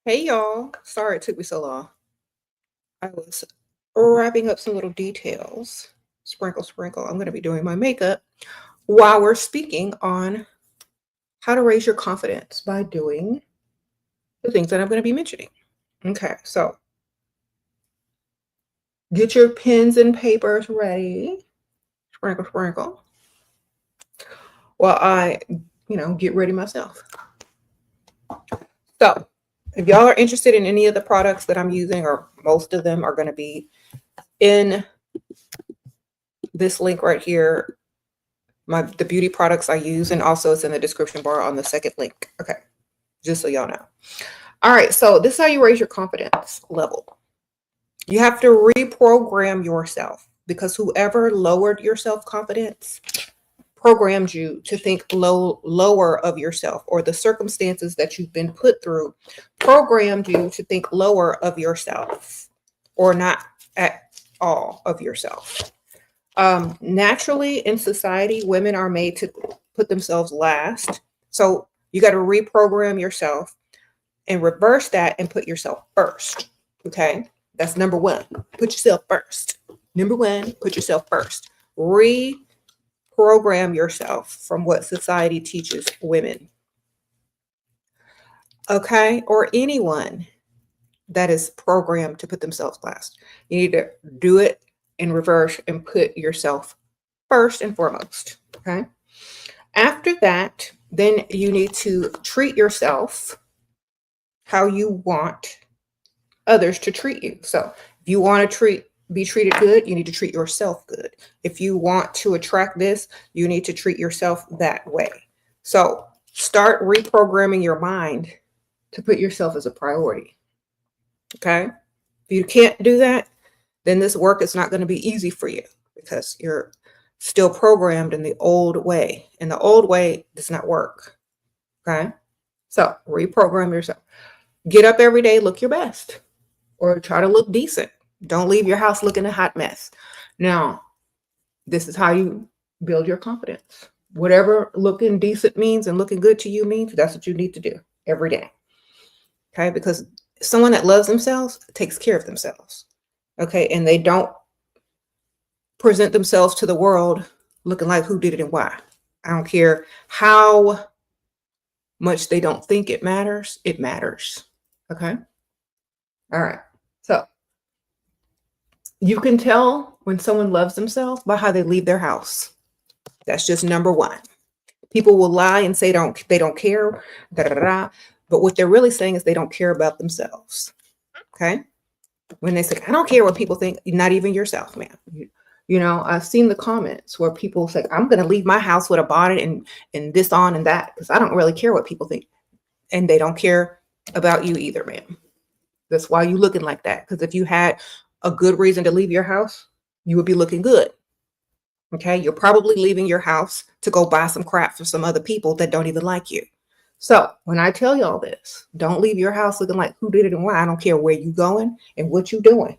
Hey y'all. Sorry it took me so long. I was wrapping up some little details. Sprinkle, sprinkle. I'm going to be doing my makeup while we're speaking on how to raise your confidence by doing the things that I'm going to be mentioning. Okay, so get your pens and papers ready. Sprinkle, sprinkle. While I get ready myself. So, if y'all are interested in any of the products that I'm using, or most of them are going to be in this link right here, the beauty products I use, and also it's in the description bar on the second link. Okay, just so y'all know. All right, so this is how you raise your confidence level. You have to reprogram yourself, because whoever lowered your self-confidence programmed you to think lower of yourself, or the circumstances that you've been put through programmed you to think lower of yourself, or not at all of yourself. Naturally in society, women are made to put themselves last. So you got to reprogram yourself and reverse that and put yourself first. Okay. That's number one. Put yourself first. Number one, put yourself first. Reprogram yourself from what society teaches women. Okay. Or anyone that is programmed to put themselves last. You need to do it in reverse and put yourself first and foremost. Okay. After that, then you need to treat yourself how you want others to treat you. So if you want to be treated good, you need to treat yourself good. If you want to attract this, you need to treat yourself that way. So start reprogramming your mind to put yourself as a priority. Okay. If you can't do that, then this work is not going to be easy for you, because you're still programmed in the old way. And the old way does not work. Okay. So reprogram yourself. Get up every day, look your best, or try to look decent. Don't leave your house looking a hot mess. Now, this is how you build your confidence. Whatever looking decent means and looking good to you means, that's what you need to do every day. Okay. Because someone that loves themselves takes care of themselves. Okay. And they don't present themselves to the world looking like who did it and why. I don't care how much they don't think it matters. It matters. Okay. All right. So you can tell when someone loves themselves by how they leave their house. That's just number one. People will lie and say they don't care, but what they're really saying is they don't care about themselves. Okay. When they say, I don't care what people think, not even yourself, man. I've seen the comments where people say, I'm going to leave my house with a bonnet and this on and that, because I don't really care what people think. And they don't care about you either, man. That's why you're looking like that. Because if you had a good reason to leave your house, you would be looking good. Okay. You're probably leaving your house to go buy some crap for some other people that don't even like you. So when I tell y'all this, don't leave your house looking like who did it and why. I don't care where you're going and what you're doing.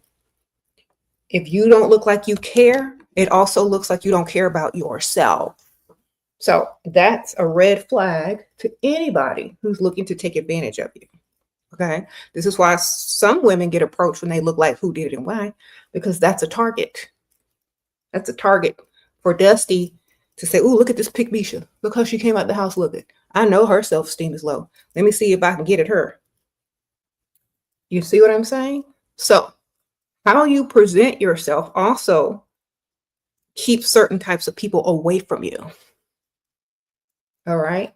If you don't look like you care, it also looks like you don't care about yourself. So that's a red flag to anybody who's looking to take advantage of you. Okay. This is why some women get approached when they look like who did it and why, because that's a target. That's a target for Dusty to say, oh, look at this pick Misha. Look how she came out the house looking. I know her self-esteem is low. Let me see if I can get at her. You see what I'm saying? So how you present yourself also keeps certain types of people away from you. All right.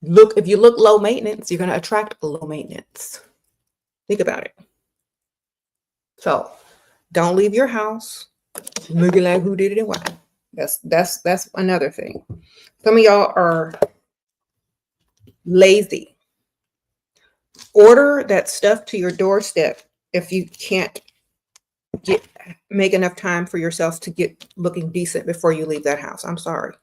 If you look low maintenance, you're going to attract low maintenance. Think about it. So don't leave your house looking like who did it and why. That's another thing. Some of y'all are lazy. Order that stuff to your doorstep if you can't make enough time for yourself to get looking decent before you leave that house. I'm sorry,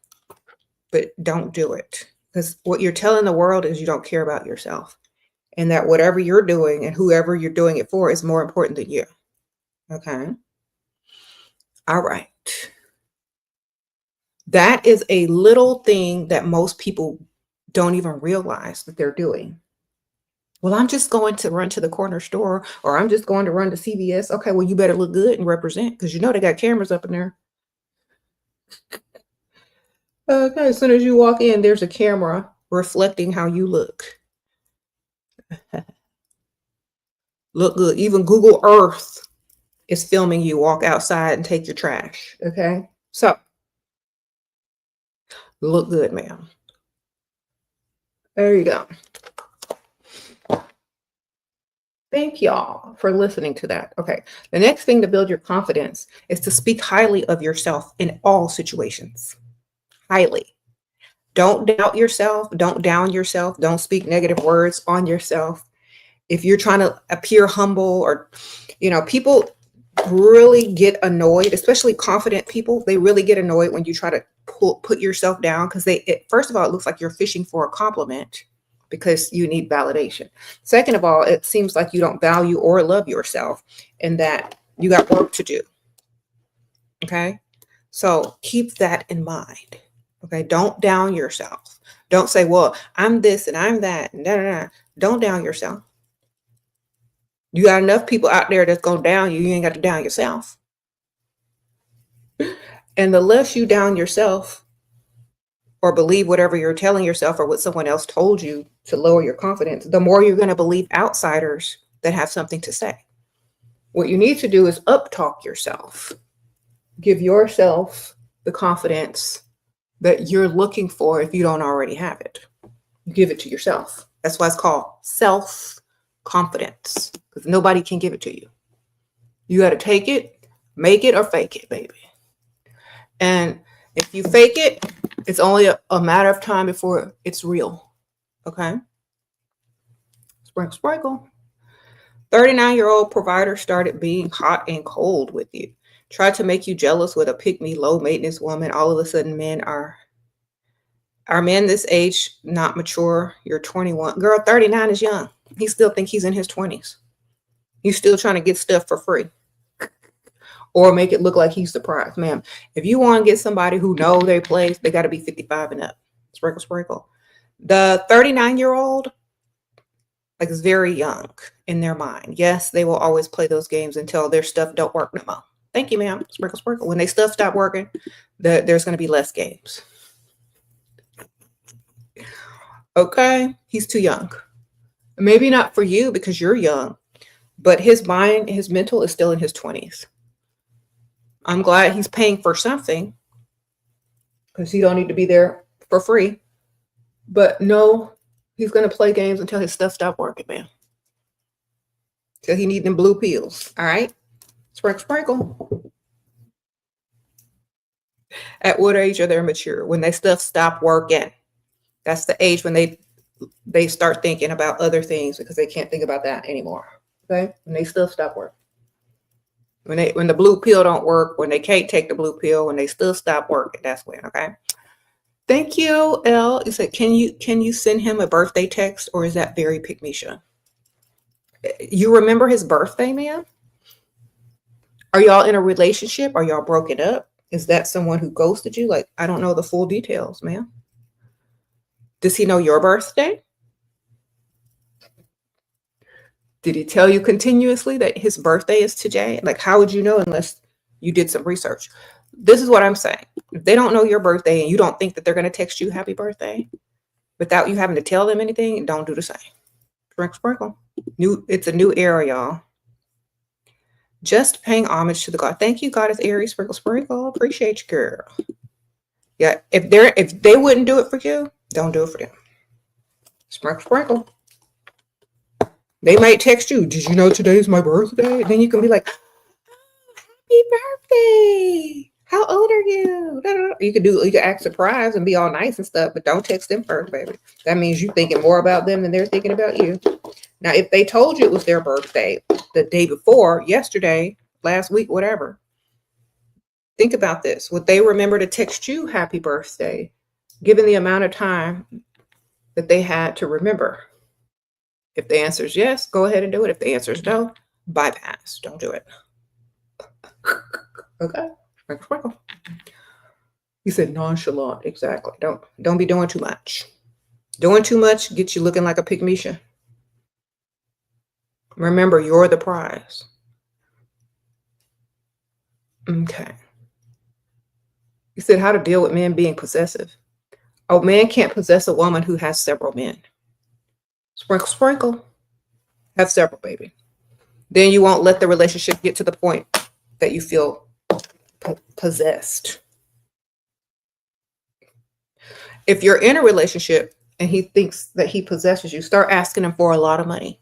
but don't do it, because what you're telling the world is you don't care about yourself, and that whatever you're doing and whoever you're doing it for is more important than you. Okay. All right. That is a little thing that most people don't even realize that they're doing. Well, I'm just going to run to the corner store, or I'm just going to run to CVS. Okay, well, you better look good and represent, because you know they got cameras up in there. Okay, as soon as you walk in, there's a camera reflecting how you look. Look good. Even Google Earth is filming you walk outside and take your trash. Okay, so look good, ma'am. There you go. Thank y'all for listening to that. Okay. The next thing to build your confidence is to speak highly of yourself in all situations. Highly. Don't doubt yourself. Don't down yourself. Don't speak negative words on yourself. If you're trying to appear humble, or, people really get annoyed, especially confident people. They really get annoyed when you try to put yourself down, because first of all, it looks like you're fishing for a compliment because you need validation. Second of all, it seems like you don't value or love yourself, and that you got work to do. Okay. So keep that in mind. Okay. Don't down yourself. Don't say, well, I'm this and I'm that. No. Don't down yourself. You got enough people out there that's going to down you. You ain't got to down yourself. And the less you down yourself, or believe whatever you're telling yourself or what someone else told you to lower your confidence, the more you're going to believe outsiders that have something to say. What you need to do is uptalk yourself. Give yourself the confidence that you're looking for if you don't already have it. Give it to yourself. That's why it's called self-confidence, because nobody can give it to you. You got to take it, make it, or fake it, baby. And if you fake it, it's only a matter of time before it's real. Okay? Sprinkle, sprinkle. 39-year-old provider started being hot and cold with you. Tried to make you jealous with a pick-me, low-maintenance woman. All of a sudden, men this age not mature? You're 21. Girl, 39 is young. He still think he's in his 20s. He's still trying to get stuff for free. Or make it look like he's surprised. Ma'am, if you want to get somebody who know their place, they got to be 55 and up. Sprinkle, sprinkle. The 39-year-old is very young in their mind. Yes, they will always play those games until their stuff don't work no more. Thank you, ma'am. Sprinkle, sprinkle. When their stuff stop working, there's going to be less games. Okay? He's too young. Maybe not for you because you're young, but his mind, his mental is still in his 20s. I'm glad he's paying for something, because he don't need to be there for free. But no, he's going to play games until his stuff stops working, man. Till he needs them blue pills. All right? Sprinkle, sprinkle. At what age are they mature? When their stuff stop working. That's the age when they start thinking about other things, because they can't think about that anymore. Okay? When they stuff stop working. When the blue pill don't work, when they can't take the blue pill, when they still stop working, that's when. Okay. Thank you, L. You said, can you send him a birthday text, or is that very pick-me-sha? You remember his birthday, ma'am? Are y'all in a relationship? Are y'all broken up? Is that someone who ghosted you? I don't know the full details, ma'am. Does he know your birthday? Did he tell you continuously that his birthday is today? How would you know unless you did some research? This is what I'm saying. If they don't know your birthday and you don't think that they're going to text you happy birthday without you having to tell them anything, don't do the same. Sprinkle, sprinkle. It's a new era, y'all. Just paying homage to the God. Thank you, Goddess Aries. Sprinkle, sprinkle. Appreciate you, girl. Yeah, if they wouldn't do it for you, don't do it for them. Sprinkle, sprinkle. They might text you, did you know today's my birthday? Then you can be like, happy birthday. How old are you? You can act surprised and be all nice and stuff, but don't text them first, baby. That means you're thinking more about them than they're thinking about you. Now, if they told you it was their birthday the day before, yesterday, last week, whatever, think about this. Would they remember to text you happy birthday, given the amount of time that they had to remember? If the answer is yes, go ahead and do it. If the answer is no, bypass. Don't do it. Okay. Sprinkle. He said nonchalant. Exactly. Don't be doing too much. Doing too much gets you looking like a pick-me-sha. Remember, you're the prize. Okay. You said how to deal with men being possessive. A man can't possess a woman who has several men. Sprinkle, sprinkle. Have several, baby. Then you won't let the relationship get to the point that you feel possessed. If you're in a relationship and he thinks that he possesses you, start asking him for a lot of money.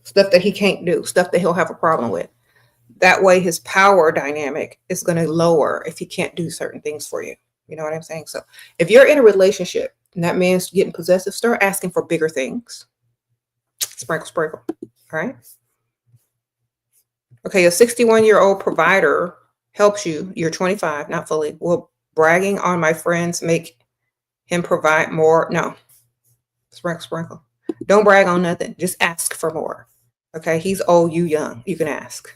Stuff that he can't do, stuff that he'll have a problem with. That way his power dynamic is going to lower if he can't do certain things for you. You know what I'm saying? So if you're in a relationship and that man's getting possessive, start asking for bigger things. Sprinkle, sprinkle. All right. Okay, a 61-year-old provider helps you. You're 25, not fully. Will bragging on my friends make him provide more? No. Sprinkle, sprinkle. Don't brag on nothing. Just ask for more. Okay, he's old, you young. You can ask.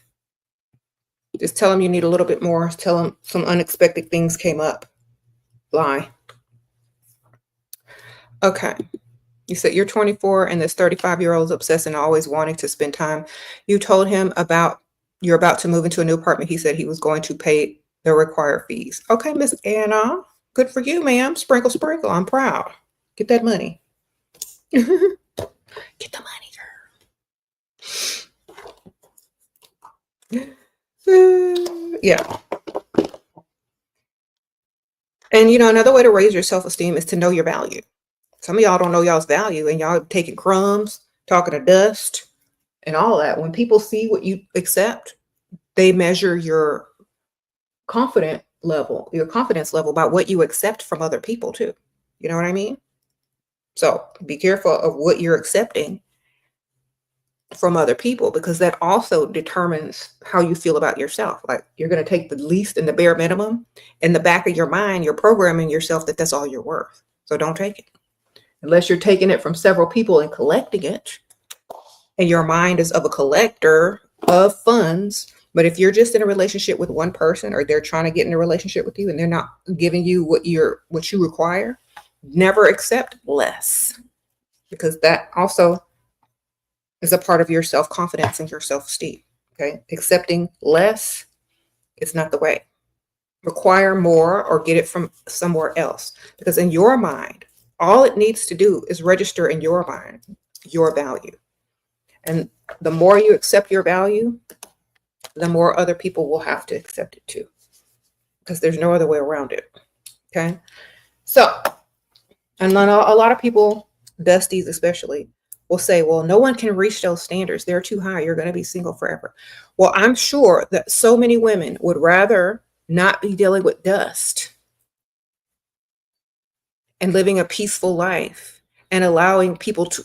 Just tell him you need a little bit more. Tell him some unexpected things came up. Lie. Okay. You said you're 24 and this 35-year-old's obsessed and always wanting to spend time. You told him you're about to move into a new apartment. He said he was going to pay the required fees. Okay, Miss Anna. Good for you, ma'am. Sprinkle, sprinkle. I'm proud. Get that money. Get the money, girl. Yeah. And, another way to raise your self-esteem is to know your value. Some of y'all don't know y'all's value and y'all taking crumbs, talking to dust and all that. When people see what you accept, they measure your confidence level by what you accept from other people too. You know what I mean? So be careful of what you're accepting from other people, because that also determines how you feel about yourself. Like, you're going to take the least and the bare minimum. In the back of your mind, you're programming yourself that that's all you're worth. So don't take it. Unless you're taking it from several people and collecting it, and your mind is of a collector of funds. But if you're just in a relationship with one person, or they're trying to get in a relationship with you and they're not giving you what you require, never accept less, because that also is a part of your self-confidence and your self-esteem. Okay. Accepting less is not the way. Require more or get it from somewhere else, because in your mind, all it needs to do is register in your mind your value. And the more you accept your value, the more other people will have to accept it too, because there's no other way around it. Okay. So, and then a lot of people, dusties especially, will say, well, no one can reach those standards. They're too high. You're going to be single forever. Well, I'm sure that so many women would rather not be dealing with dust and living a peaceful life and allowing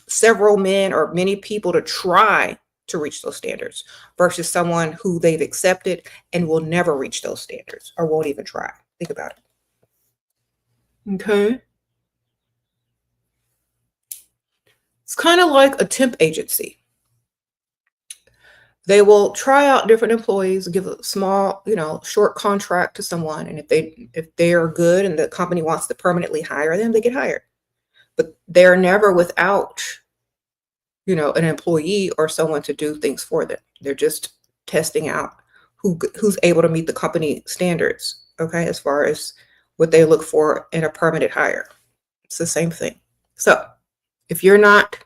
several men or many people to try to reach those standards, versus someone who they've accepted and will never reach those standards or won't even try. Think about it. Okay. It's kind of like a temp agency. They will try out different employees, give a small, short contract to someone. And if they are good and the company wants to permanently hire them, they get hired. But they're never without, an employee or someone to do things for them. They're just testing out who's able to meet the company standards. Okay. As far as what they look for in a permanent hire. It's the same thing. So if you're not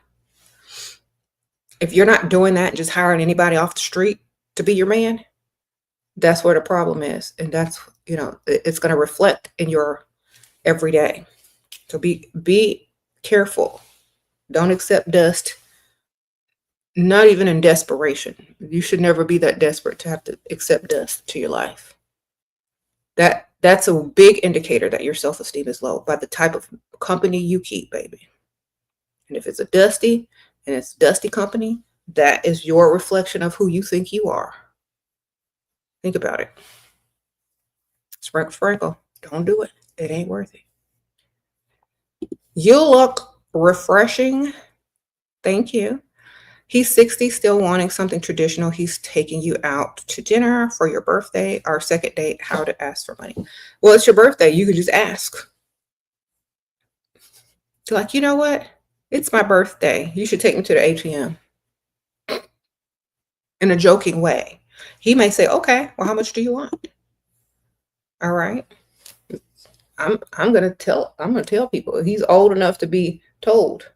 doing that and just hiring anybody off the street to be your man, that's where the problem is. And that's, it's going to reflect in your everyday. So be careful. Don't accept dust, not even in desperation. You should never be that desperate to have to accept dust to your life. That's a big indicator that your self-esteem is low, by the type of company you keep, baby. And if it's a dusty company, that is your reflection of who you think you are. Think about it. Sprinkle, sprinkle. Don't do it. It ain't worth it. You look refreshing. Thank you. He's 60, still wanting something traditional. He's taking you out to dinner for your birthday. Our second date, how to ask for money. Well, it's your birthday. You can just ask. Like, you know what? It's my birthday. You should take me to the ATM. in a joking way. He may say, okay, well, how much do you want? All right. I'm gonna tell people. He's old enough to be told.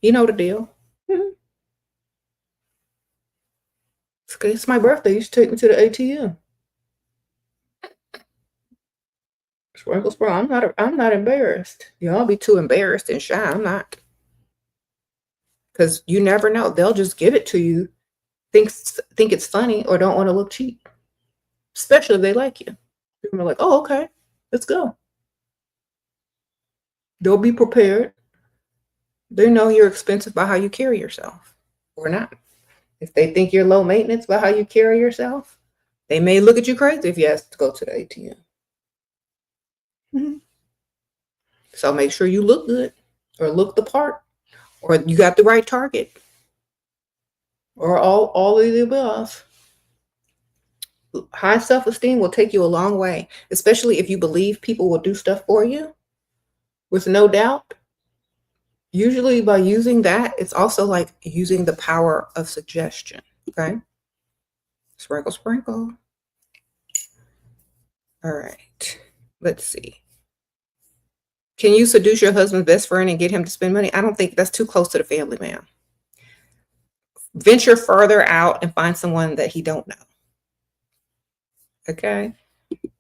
You know the deal. Mhm. It's my birthday. You should take me to the ATM. Sprinkle, sprinkle. I'm not embarrassed. Y'all be too embarrassed and shy. I'm not. Because you never know. They'll just give it to you, think it's funny, or don't want to look cheap. Especially if they like you. People are like, oh, okay, let's go. They'll be prepared. They know you're expensive by how you carry yourself or not. If they think you're low maintenance by how you carry yourself, they may look at you crazy if you ask to go to the ATM. Mhm. So make sure you look good or look the part or you got the right target or all of the above. High self-esteem will take you a long way, especially if you believe people will do stuff for you with no doubt. Usually by using that, it's also like using the power of suggestion. Okay. Sprinkle, sprinkle. All right. Let's see. Can you seduce your husband's best friend and get him to spend money? I don't think that's too close to the family, ma'am. Venture further out and find someone that he don't know. Okay.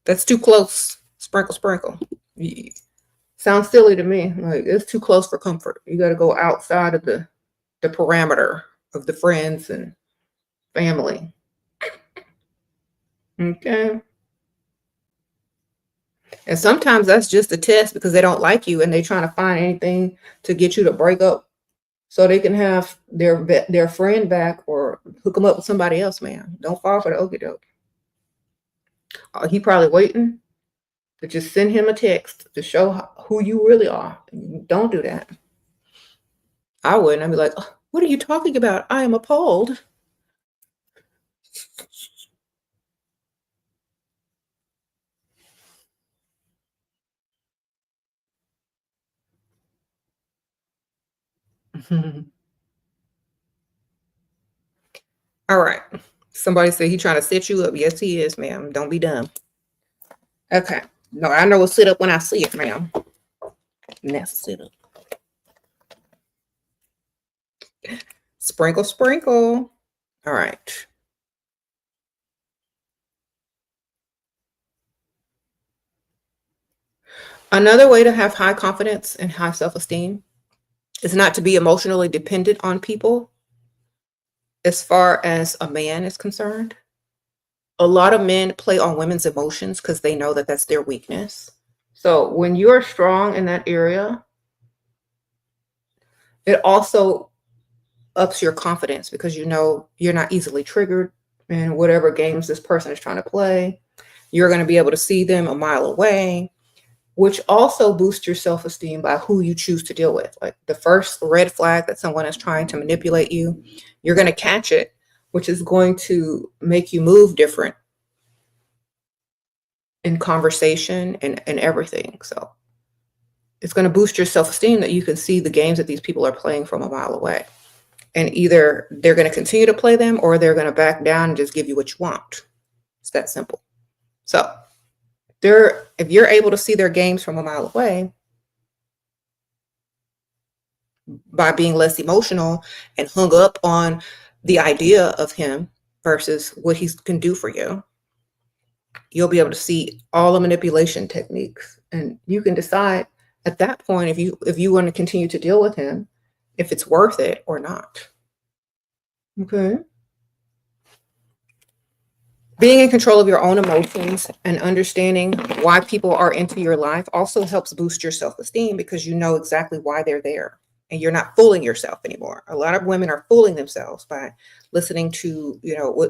That's too close. Sprinkle, sprinkle. Sounds silly to me. Like it's too close for comfort. You got to go outside of the parameter of the friends and family. Okay. And sometimes that's just a test because they don't like you and they're trying to find anything to get you to break up so they can have their friend back or hook them up with somebody else, man. Don't fall for the okie doke. He probably waiting to just send him a text to show who you really are. Don't do that. I wouldn't. I'd be like, oh, what are you talking about? I am appalled. All right. Somebody said he trying to set you up. Yes, he is, ma'am. Don't be dumb. Okay. No, I know a sit up when I see it, ma'am. And that's a sit up. Sprinkle, sprinkle. All right. Another way to have high confidence and high self-esteem is not to be emotionally dependent on people as far as a man is concerned. A lot of men play on women's emotions because they know that that's their weakness. So when you're strong in that area, it also ups your confidence because you know you're not easily triggered in whatever games this person is trying to play. You're going to be able to see them a mile away, which also boosts your self-esteem by who you choose to deal with. Like the first red flag that someone is trying to manipulate you, you're going to catch it, which is going to make you move different in conversation and everything. So it's going to boost your self-esteem that you can see the games that these people are playing from a mile away. And either they're going to continue to play them or they're going to back down and just give you what you want. It's that simple. So if you're able to see their games from a mile away by being less emotional and hung up on the idea of him versus what he can do for you, you'll be able to see all the manipulation techniques. And you can decide at that point if you want to continue to deal with him, if it's worth it or not. Okay. Being in control of your own emotions and understanding why people are into your life also helps boost your self-esteem because you know exactly why they're there and you're not fooling yourself anymore. A lot of women are fooling themselves by listening to,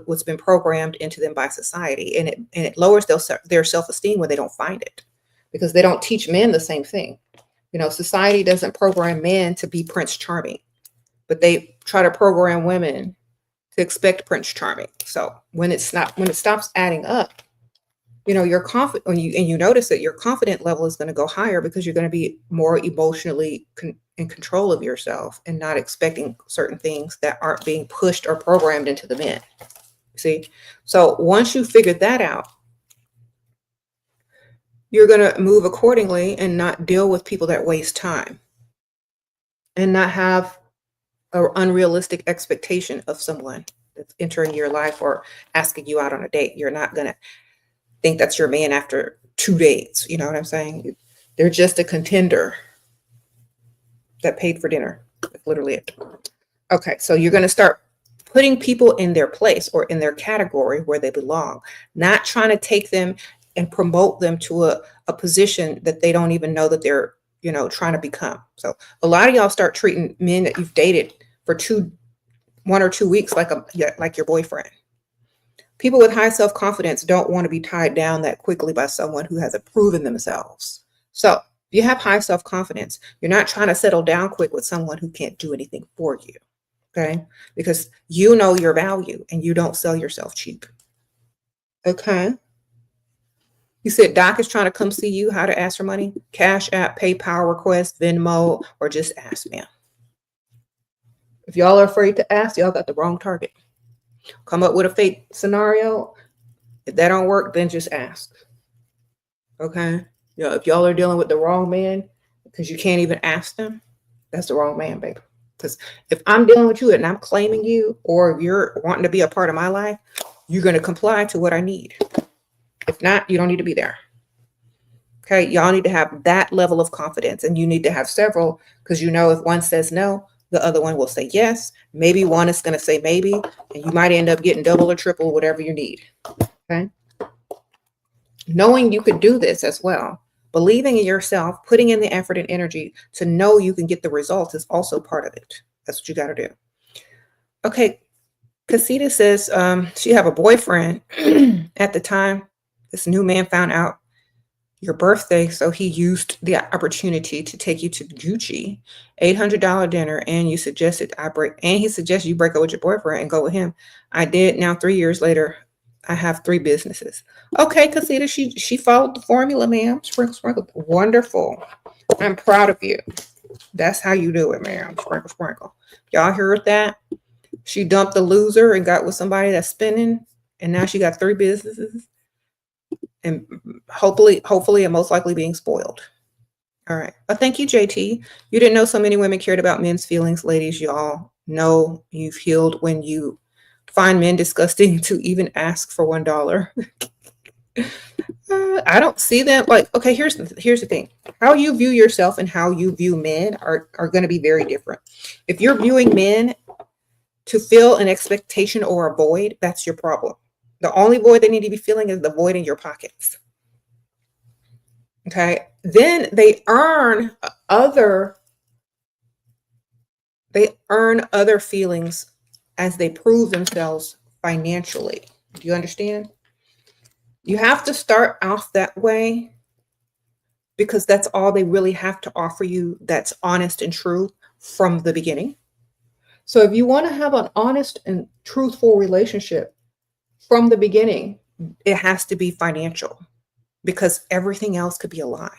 what's been programmed into them by society, and it lowers their self-esteem when they don't find it because they don't teach men the same thing. Society doesn't program men to be Prince Charming, but they try to program women to expect Prince Charming. So when it stops adding up, you're confident and you notice that your confident level is going to go higher because you're going to be more emotionally in control of yourself and not expecting certain things that aren't being pushed or programmed into the men. See? So once you figure that out, you're going to move accordingly and not deal with people that waste time and not have an unrealistic expectation of someone that's entering your life or asking you out on a date. You're not going to think that's your man after 2 dates. You know what I'm saying? They're just a contender that paid for dinner. That's literally it. Okay, so you're going to start putting people in their place or in their category where they belong, not trying to take them and promote them to a position that they don't even know that they're, trying to become. So a lot of y'all start treating men that you've dated for 1 or 2 weeks like your boyfriend. People with high self-confidence don't want to be tied down that quickly by someone who hasn't proven themselves. So if you have high self-confidence, you're not trying to settle down quick with someone who can't do anything for you. Okay? Because you know your value and you don't sell yourself cheap. Okay? You said Doc is trying to come see you. How to ask for money? Cash App, PayPal request, Venmo, or just ask, ma'am. If y'all are afraid to ask, y'all got the wrong target. Come up with a fake scenario. If that don't work, then just ask. Okay? If y'all are dealing with the wrong man because you can't even ask them, that's the wrong man, baby. Because if I'm dealing with you and I'm claiming you, or you're wanting to be a part of my life, you're going to comply to what I need. If not, you don't need to be there. Okay? Y'all need to have that level of confidence, and you need to have several, because if one says no, the other one will say yes. Maybe one is going to say maybe, and you might end up getting double or triple, whatever you need. Okay? Knowing you could do this as well, believing in yourself, putting in the effort and energy to know you can get the results is also part of it. That's what you got to do. Okay. Casita says she have a boyfriend at the time. This new man found out your birthday, so he used the opportunity to take you to Gucci, $800 dinner, and he suggested you break up with your boyfriend and go with him. I did. Now 3 years later, I have 3 businesses. Okay, Casita, she followed the formula, ma'am. Sprinkle, sprinkle. Wonderful. I'm proud of you. That's how you do it, ma'am. Sprinkle, sprinkle. Y'all heard that? She dumped the loser and got with somebody that's spinning, and now she got 3 businesses. And hopefully, and most likely being spoiled. All right. Thank you, JT. You didn't know so many women cared about men's feelings. Ladies, y'all know you've healed when you find men disgusting to even ask for $1. I don't see them okay, here's the thing. How you view yourself and how you view men are going to be very different. If you're viewing men to fill an expectation or a void, that's your problem. The only void they need to be filling is the void in your pockets. Okay. Then they earn other feelings as they prove themselves financially. Do you understand? You have to start off that way because that's all they really have to offer you that's honest and true from the beginning. So if you want to have an honest and truthful relationship from the beginning, it has to be financial, because everything else could be a lie.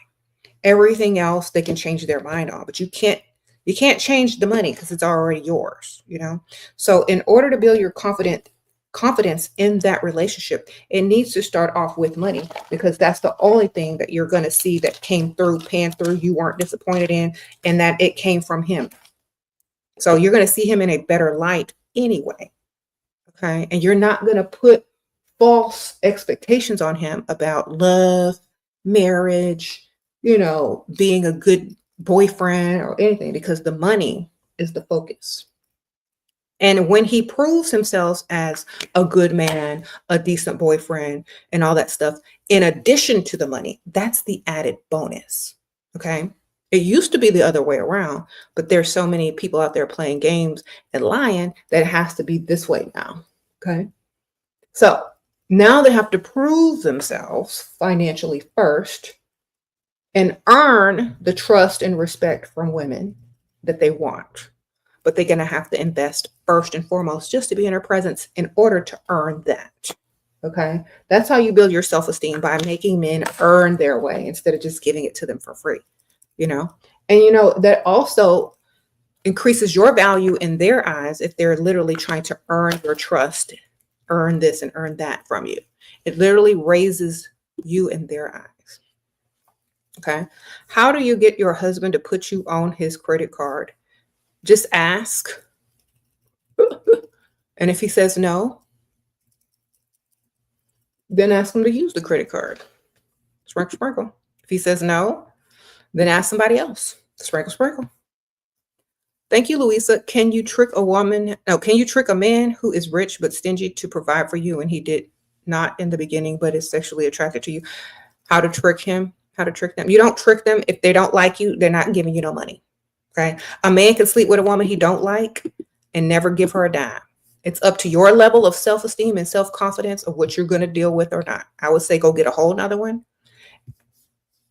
Everything else they can change their mind on, but you can't change the money because it's already yours, So in order to build your confidence in that relationship, it needs to start off with money, because that's the only thing that you're going to see that panned through, you weren't disappointed in, and that it came from him. So you're going to see him in a better light anyway. Okay. And you're not going to put false expectations on him about love, marriage, being a good boyfriend or anything, because the money is the focus. And when he proves himself as a good man, a decent boyfriend, and all that stuff, in addition to the money, that's the added bonus. Okay. It used to be the other way around, but there's so many people out there playing games and lying that it has to be this way now. Okay. So now they have to prove themselves financially first and earn the trust and respect from women that they want. But they're going to have to invest first and foremost just to be in her presence in order to earn that. Okay. That's how you build your self-esteem, by making men earn their way instead of just giving it to them for free, and that also increases your value in their eyes if they're literally trying to earn your trust, earn this and earn that from you. It literally raises you in their eyes. Okay. How do you get your husband to put you on his credit card? Just ask. And if he says no, then ask him to use the credit card. Sprinkle, sprinkle. If he says no, then ask somebody else. Sprinkle, sprinkle. Thank you, Louisa. Can you trick a woman? No, can you trick a man who is rich but stingy to provide for you and he did not in the beginning but is sexually attracted to you? How to trick him? How to trick them? You don't trick them. If they don't like you, they're not giving you no money. Okay. A man can sleep with a woman he don't like and never give her a dime. It's up to your level of self-esteem and self-confidence of what you're going to deal with or not. I would say go get a whole nother one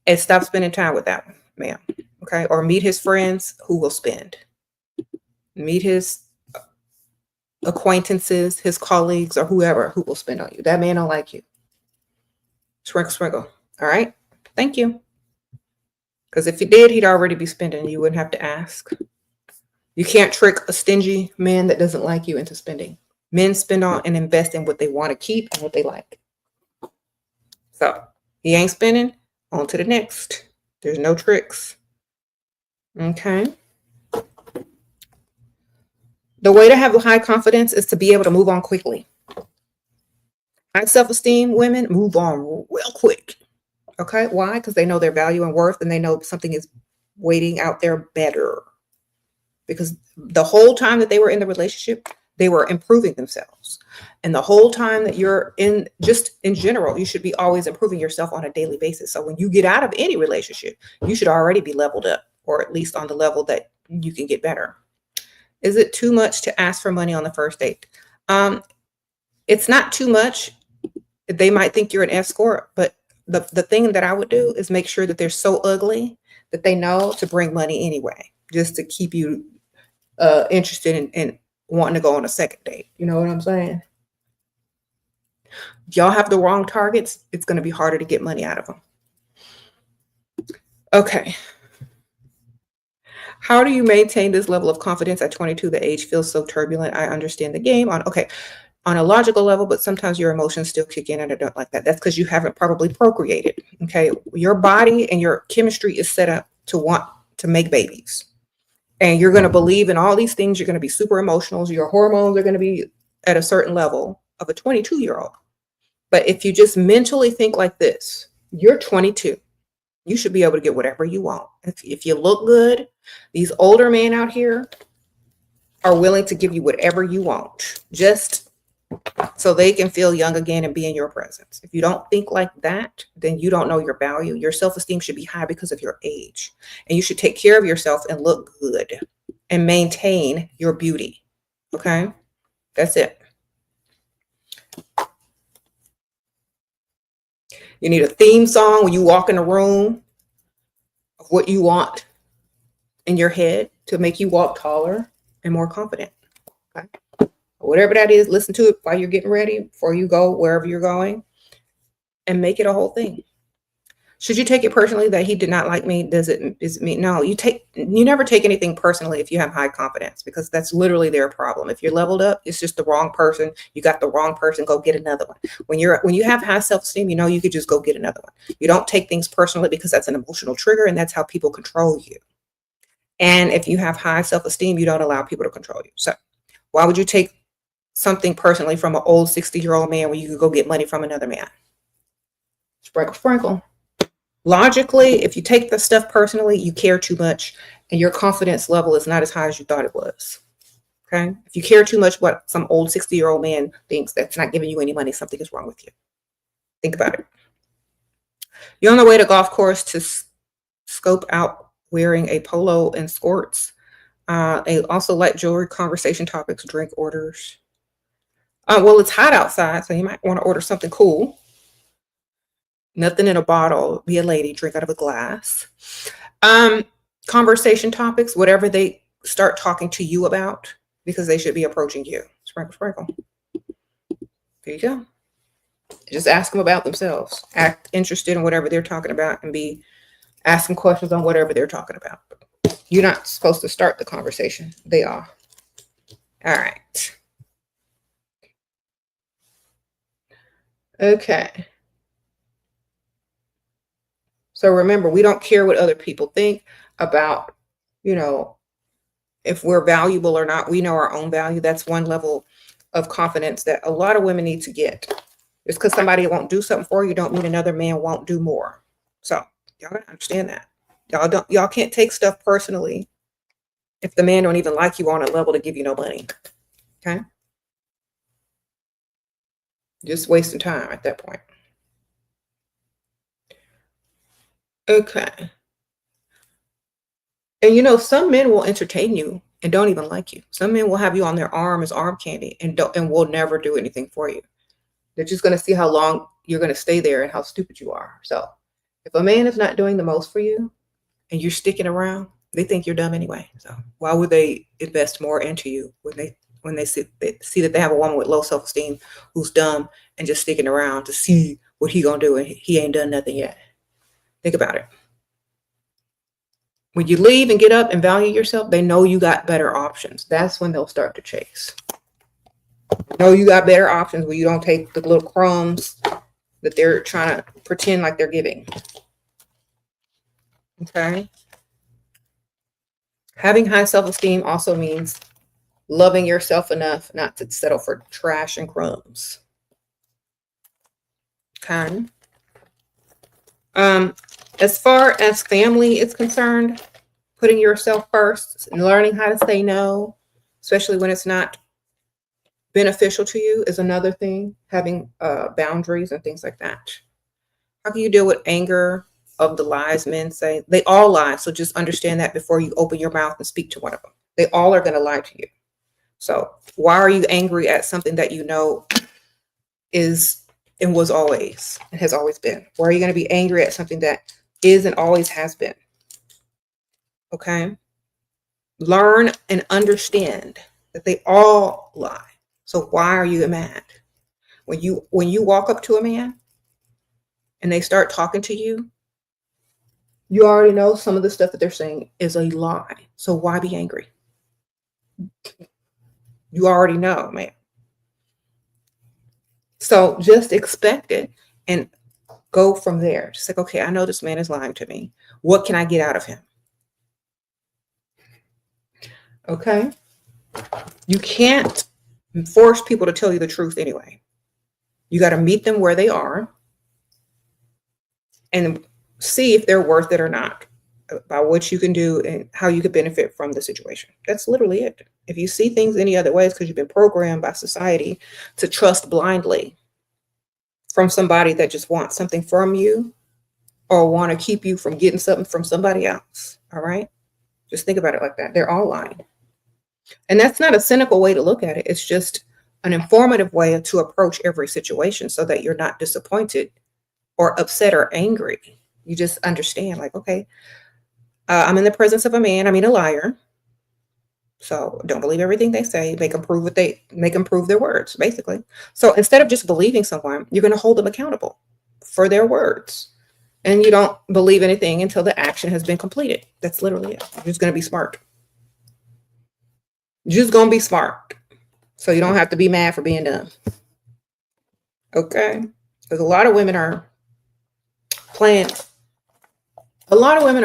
and stop spending time with that one, ma'am. Okay. Or meet his friends who will spend. Meet his acquaintances, his colleagues, or whoever who will spend on you. That man don't like you. Sprinkle, sprinkle. All right. Thank you. Because if he did, he'd already be spending. You wouldn't have to ask. You can't trick a stingy man that doesn't like you into spending. Men spend on and invest in what they want to keep and what they like. So he ain't spending. On to the next. There's no tricks. Okay. The way to have high confidence is to be able to move on quickly. High self-esteem women move on real quick. Okay. Why? Because they know their value and worth and they know something is waiting out there better. Because the whole time that they were in the relationship, they were improving themselves. And the whole time that you're in, just in general, you should be always improving yourself on a daily basis. So when you get out of any relationship, you should already be leveled up, or at least on the level that you can get better. Is it too much to ask for money on the first date? It's not too much. They might think you're an escort, but the thing that I would do is make sure that they're so ugly that they know to bring money anyway, just to keep you interested in wanting to go on a second date. You know what I'm saying? If y'all have the wrong targets, it's going to be harder to get money out of them. Okay. How do you maintain this level of confidence at 22? The age feels so turbulent. I understand the game on a logical level, but sometimes your emotions still kick in and I don't like that. That's because you haven't probably procreated. Okay. Your body and your chemistry is set up to want to make babies. And you're going to believe in all these things. You're going to be super emotional. Your hormones are going to be at a certain level of a 22-year-old. But if you just mentally think like this, you're 22. You should be able to get whatever you want. If you look good, these older men out here are willing to give you whatever you want, just so they can feel young again and be in your presence. If you don't think like that, then you don't know your value. Your self-esteem should be high because of your age. And you should take care of yourself and look good and maintain your beauty. Okay? That's it. You need a theme song when you walk in the room of what you want in your head to make you walk taller and more confident. Okay? Whatever that is, listen to it while you're getting ready, before you go wherever you're going, and make it a whole thing. Should you take it personally that he did not like me? Does it mean no? You never take anything personally if you have high confidence, because that's literally their problem. If you're leveled up, it's just the wrong person. You got the wrong person. Go get another one. When you have high self-esteem, you could just go get another one. You don't take things personally because that's an emotional trigger, and that's how people control you. And if you have high self-esteem, you don't allow people to control you. So why would you take something personally from an old 60-year-old man when you could go get money from another man? Sprinkle, sprinkle. Logically, if you take the stuff personally, you care too much and your confidence level is not as high as you thought it was. Okay. If you care too much what some old 60-year-old man thinks that's not giving you any money, something is wrong with you. Think about it. You're on the way to golf course to scope out wearing a polo and skirts. They also like jewelry, conversation topics, drink orders. Well, it's hot outside, so you might want to order something cool. Nothing in a bottle. Be a lady. Drink out of a glass. Conversation topics, whatever they start talking to you about, because they should be approaching you. Sprinkle, sprinkle. There you go. Just ask them about themselves. Act interested in whatever they're talking about and be asking questions on whatever they're talking about. You're not supposed to start the conversation. They are. All right. Okay. So remember, we don't care what other people think about, you know, if we're valuable or not. We know our own value. That's one level of confidence that a lot of women need to get. Just because somebody won't do something for you, don't mean another man won't do more. So y'all gotta understand that. Y'all can't take stuff personally if the man don't even like you on a level to give you no money. Okay? Just wasting time at that point. Okay. And you know, some men will entertain you and don't even like you. Some men will have you on their arm as arm candy and will never do anything for you. They're just going to see how long you're going to stay there and how stupid you are. So if a man is not doing the most for you and you're sticking around, they think you're dumb anyway. So why would they invest more into you when they see that they have a woman with low self-esteem who's dumb and just sticking around to see what he gonna do, and he ain't done nothing yet? Think about it. When you leave and get up and value yourself, they know you got better options. That's when they'll start to chase. Know you got better options where you don't take the little crumbs that they're trying to pretend like they're giving. Okay. Having high self-esteem also means loving yourself enough not to settle for trash and crumbs. Okay. As far as family is concerned, putting yourself first and learning how to say no, especially when it's not beneficial to you, is another thing. Having boundaries and things like that. How can you deal with anger of the lies men say? They all lie, so just understand that before you open your mouth and speak to one of them. They all are going to lie to you. So why are you angry at something that you know is and was always and has always been? Why are you going to be angry at something that is and always has been? Okay. Learn and understand that they all lie. So why are you mad? When you walk up to a man and they start talking to you, you already know some of the stuff that they're saying is a lie. So why be angry? You already know, man. So just expect it and go from there. Just like, okay, I know this man is lying to me. What can I get out of him? Okay. You can't force people to tell you the truth anyway. You got to meet them where they are and see if they're worth it or not, about what you can do and how you could benefit from the situation. That's literally it. If you see things any other ways, because you've been programmed by society to trust blindly from somebody that just wants something from you or want to keep you from getting something from somebody else. All right. Just think about it like that. They're all lying. And that's not a cynical way to look at it. It's just an informative way to approach every situation so that you're not disappointed or upset or angry. You just understand, like, okay, I'm in the presence of a man. I mean, a liar. So don't believe everything they say. Make them prove their words, basically. So instead of just believing someone, you're going to hold them accountable for their words. And you don't believe anything until the action has been completed. That's literally it. You're just going to be smart. You're just going to be smart. So you don't have to be mad for being dumb. Okay? Because a lot of women are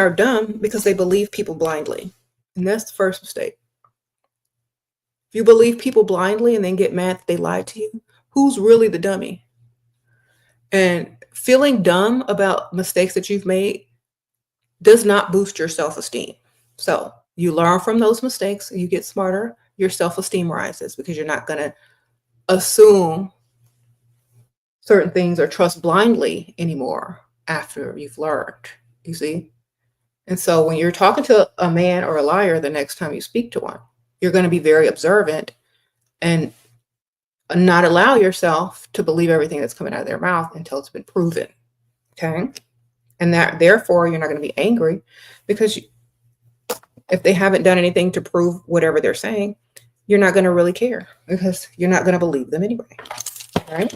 dumb because they believe people blindly. And that's the first mistake. If you believe people blindly and then get mad that they lied to you, who's really the dummy? And feeling dumb about mistakes that you've made does not boost your self-esteem. So you learn from those mistakes, you get smarter, your self-esteem rises because you're not going to assume certain things or trust blindly anymore after you've learned, you see? And so when you're talking to a man or a liar the next time you speak to one, you're going to be very observant and not allow yourself to believe everything that's coming out of their mouth until it's been proven. Okay. And that therefore you're not going to be angry because if they haven't done anything to prove whatever they're saying, you're not going to really care because you're not going to believe them anyway. All right.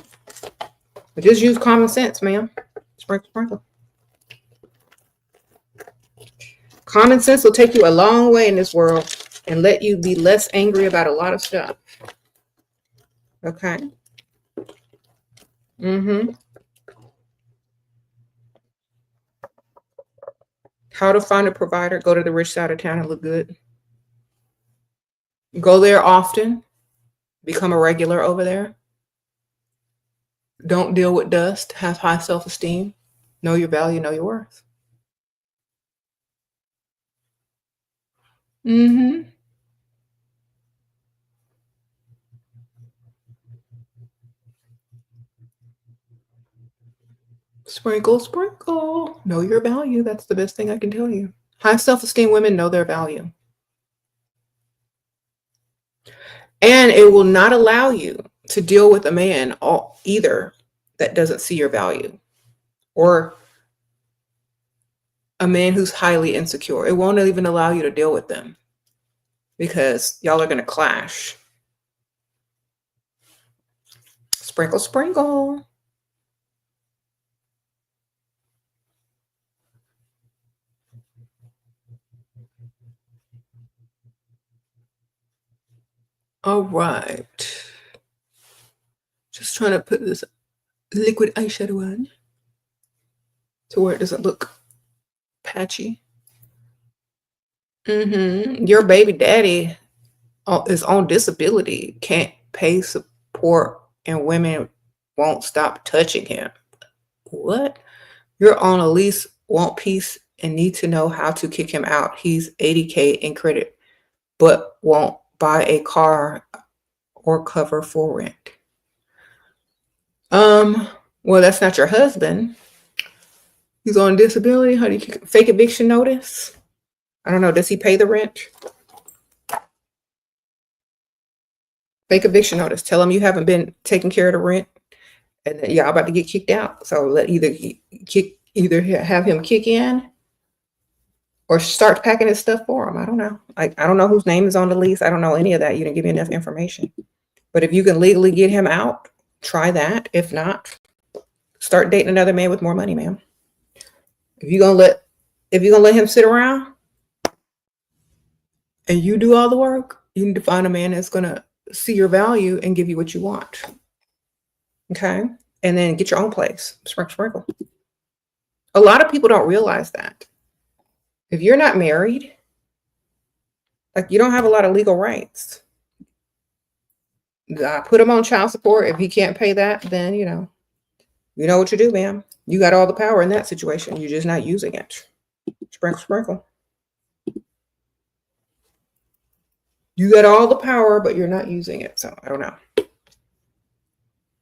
But just use common sense, ma'am. Sprinkle, sprinkle. Common sense will take you a long way in this world and let you be less angry about a lot of stuff. Okay. Mm-hmm. How to find a provider. Go to the rich side of town and look good. Go there often. Become a regular over there. Don't deal with dust. Have high self-esteem. Know your value. Know your worth. Mm-hmm. Sprinkle, sprinkle. Know your value. That's the best thing I can tell you. High self-esteem women know their value. And it will not allow you to deal with a man either that doesn't see your value, or a man who's highly insecure. It won't even allow you to deal with them because y'all are going to clash. Sprinkle, sprinkle. All right. Just trying to put this liquid eyeshadow on to where it doesn't look patchy. Your baby daddy is on disability, can't pay support, and women won't stop touching him. What? You're on a lease, want peace, and need to know how to kick him out. He's 80K in credit, but won't buy a car or cover for rent. Well, that's not your husband. He's on disability. How do you fake eviction notice? I don't know. Does he pay the rent? Fake eviction notice. Tell him you haven't been taking care of the rent, and that y'all about to get kicked out. So let either have him kick in, or start packing his stuff for him. I don't know. I don't know whose name is on the lease. I don't know any of that. You didn't give me enough information. But if you can legally get him out, try that. If not, start dating another man with more money, ma'am. If you're gonna let him sit around and you do all the work, you need to find a man that's gonna see your value and give you what you want. Okay? And then get your own place. Sprinkle, sprinkle. A lot of people don't realize that. If you're not married, like, you don't have a lot of legal rights. Put him on child support. If he can't pay that, then you know what you do, ma'am. You got all the power in that situation. You're just not using it. Sprinkle, sprinkle. You got all the power, but you're not using it. So I don't know.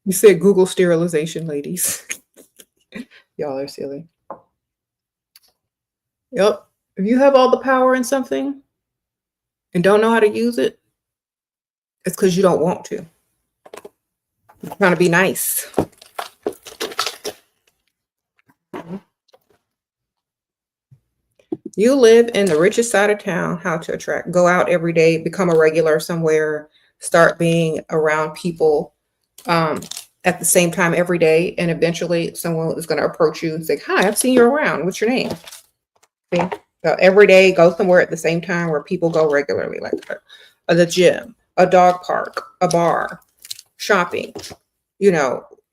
You said Google sterilization, ladies. Y'all are silly. Yep. If you have all the power in something and don't know how to use it, it's because you don't want to. You're trying to be nice. You live in the richest side of town. How to attract. Go out every day. Become a regular somewhere. Start being around people at the same time every day. And eventually someone is going to approach you and say, hi, I've seen you around. What's your name? See? So every day, go somewhere at the same time where people go regularly, like the gym, a dog park, a bar, shopping,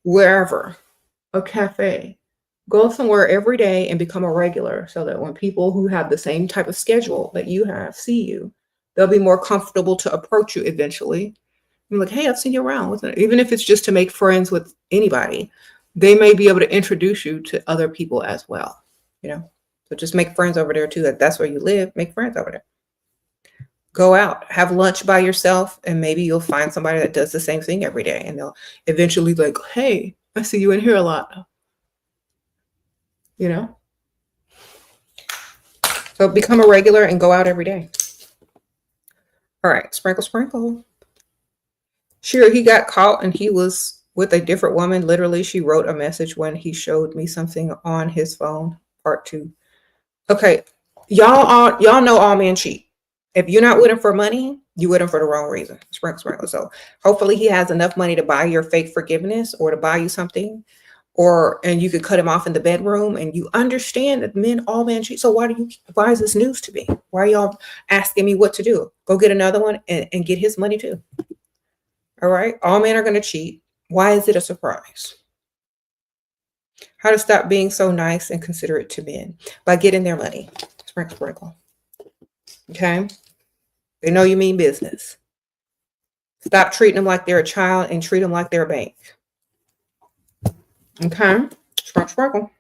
wherever, a cafe. Go somewhere every day and become a regular, so that when people who have the same type of schedule that you have see you, they'll be more comfortable to approach you eventually. You're like, hey, I've seen you around. Even if it's just to make friends with anybody, they may be able to introduce you to other people as well. So just make friends over there too. That's where you live. Make friends over there. Go out, have lunch by yourself, and maybe you'll find somebody that does the same thing every day, and they'll eventually be like, hey, I see you in here a lot. So become a regular and go out every day. All right, sprinkle, sprinkle. Sure, he got caught and he was with a different woman. Literally, she wrote a message when he showed me something on his phone. Part 2. Okay, y'all know all men cheat. If you're not with him for money, you with him for the wrong reason. Sprinkle, sprinkle. So hopefully he has enough money to buy your fake forgiveness or to buy you something, and you could cut him off in the bedroom, and you understand that all men cheat. So why is this news to me? Why are y'all asking me what to do? Go get another one and get his money too. All right. All men are going to cheat. Why is it a surprise? How to stop being so nice and considerate to men by getting their money. Sprinkle, sprinkle. Okay. They know you mean business. Stop treating them like they're a child and treat them like they're a bank. Okay. Sprinkle, sprinkle.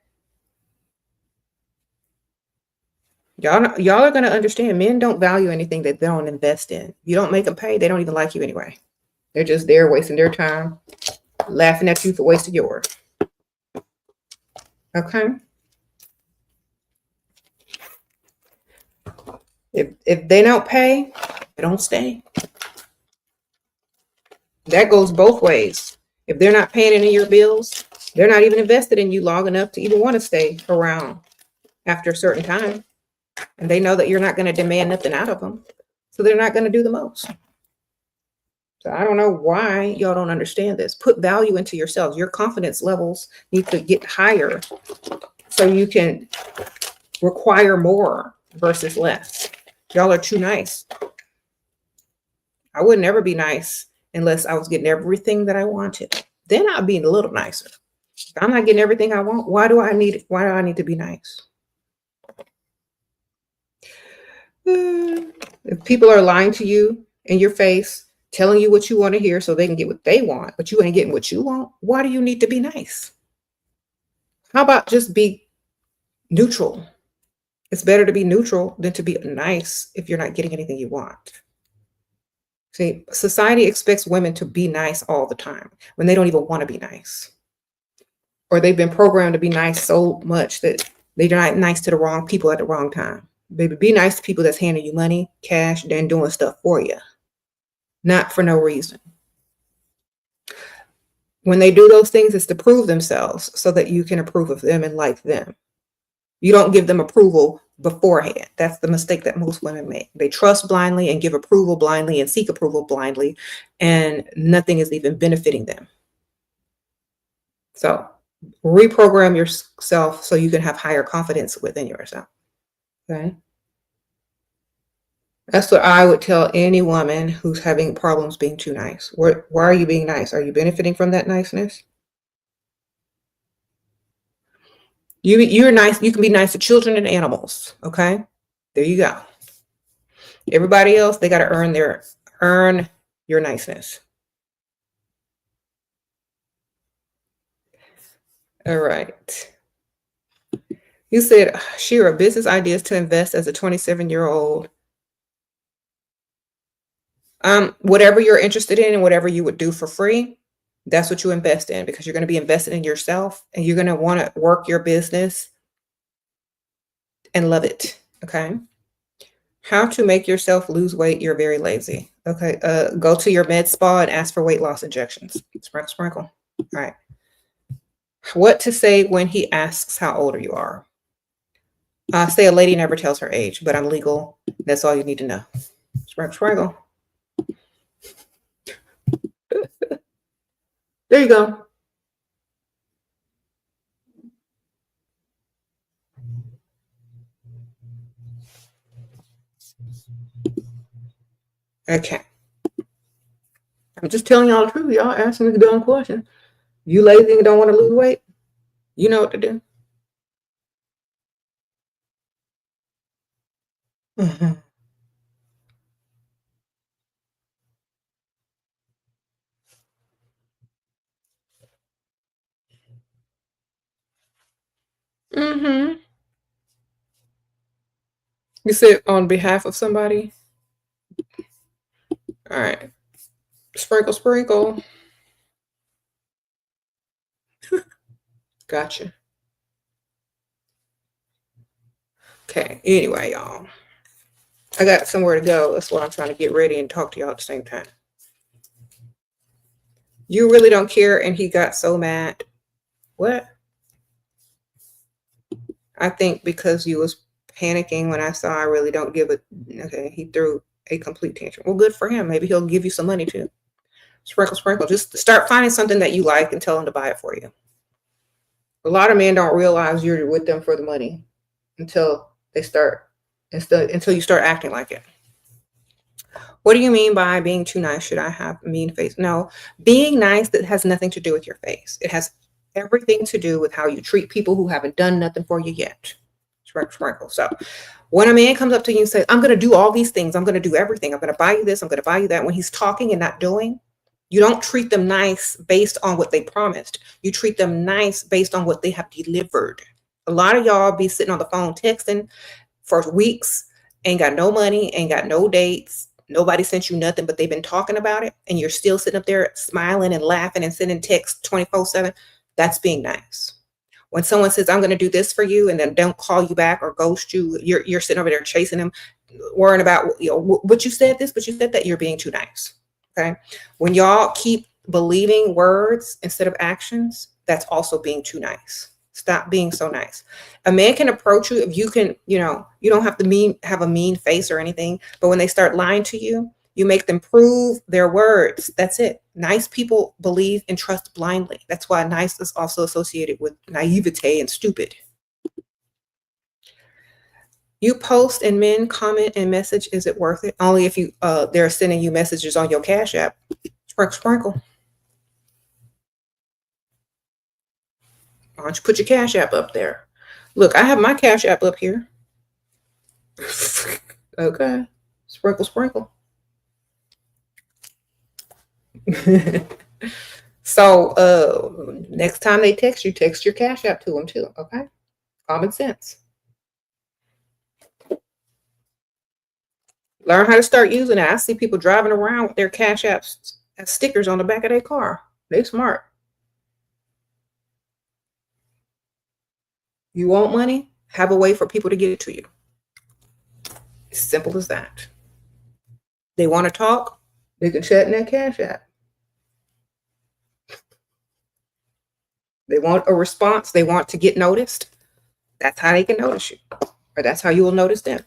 Y'all are going to understand men don't value anything that they don't invest in. You don't make them pay, they don't even like you anyway. They're just there wasting their time, laughing at you for wasting yours. Okay. If they don't pay, they don't stay. That goes both ways. If they're not paying any of your bills, they're not even invested in you long enough to even want to stay around after a certain time. And they know that you're not going to demand nothing out of them. So they're not going to do the most. So I don't know why y'all don't understand this. Put value into yourselves. Your confidence levels need to get higher so you can require more versus less. Y'all are too nice. I would never be nice unless I was getting everything that I wanted. Then I'd be a little nicer. If I'm not getting everything I want, why do I need to be nice? If people are lying to you in your face, telling you what you want to hear so they can get what they want, but you ain't getting what you want, why do you need to be nice? How about just be neutral? It's better to be neutral than to be nice if you're not getting anything you want. See, society expects women to be nice all the time when they don't even want to be nice. Or they've been programmed to be nice so much that they're not nice to the wrong people at the wrong time. Baby, be nice to people that's handing you money, cash, then doing stuff for you. Not for no reason. When they do those things, it's to prove themselves so that you can approve of them and like them. You don't give them approval beforehand. That's the mistake that most women make. They trust blindly and give approval blindly and seek approval blindly, and nothing is even benefiting them. So reprogram yourself so you can have higher confidence within yourself. Okay. That's what I would tell any woman who's having problems being too nice. Why are you being nice? Are you benefiting from that niceness? You're nice. You can be nice to children and animals. Okay. There you go. Everybody else, they got to earn your niceness. All right. You said, Shira, business ideas to invest as a 27-year-old. Whatever you're interested in and whatever you would do for free, that's what you invest in, because you're going to be invested in yourself and you're going to want to work your business and love it. Okay. How to make yourself lose weight. You're very lazy. Okay. Go to your med spa and ask for weight loss injections. Sprinkle, sprinkle. All right. What to say when he asks how old you are. Say a lady never tells her age, but I'm legal. That's all you need to know. Sprinkle, sprinkle. There you go. Okay. I'm just telling y'all the truth. Y'all asking me the dumb question. You lazy and don't want to lose weight? You know what to do. Mm-hmm. Mm-hmm. You said on behalf of somebody? All right. Sprinkle, sprinkle. Gotcha. Okay. Anyway, y'all. I got somewhere to go. That's why I'm trying to get ready and talk to y'all at the same time. You really don't care, and he got so mad. What? I think because you was panicking when I saw I really don't give a... Okay, he threw a complete tantrum. Well, good for him. Maybe he'll give you some money too. Sprinkle, sprinkle. Just start finding something that you like and tell him to buy it for you. A lot of men don't realize you're with them for the money until you start acting like it. What do you mean by being too nice? Should I have a mean face? No, being nice, that has nothing to do with your face. It has Everything to do with how you treat people who haven't done nothing for you yet. Sprinkle. So when a man comes up to you and says, I'm going to do all these things, I'm going to do everything, I'm going to buy you this, I'm going to buy you that, when he's talking and not doing, you don't treat them nice based on what they promised. You treat them nice based on what they have delivered. A lot of y'all be sitting on the phone texting for weeks, ain't got no money, ain't got no dates. Nobody sent you nothing, but they've been talking about it. And you're still sitting up there smiling and laughing and sending texts 24/7. That's being nice. When someone says, I'm going to do this for you, and then don't call you back or ghost you, you're sitting over there chasing them, worrying about, what you said this, but you said that, you're being too nice. Okay. When y'all keep believing words instead of actions, that's also being too nice. Stop being so nice. A man can approach you if you can, you don't have to have a mean face or anything, but when they start lying to you, you make them prove their words. That's it. Nice people believe and trust blindly. That's why nice is also associated with naivete and stupid. You post and men comment and message, is it worth it? Only if they're sending you messages on your Cash App. Sprinkle. Why don't you put your Cash App up there? Look, I have my Cash App up here. Okay. Sprinkle. So next time they text you, text your Cash App to them too. Okay. Common sense. Learn how to start using it. I see people driving around with their Cash Apps as stickers on the back of their car. They smart. You want money? Have a way for people to get it to you. As simple as that. They want to talk? They can chat in that Cash App. They want a response. They want to get noticed. That's how they can notice you. Or that's how you will notice them.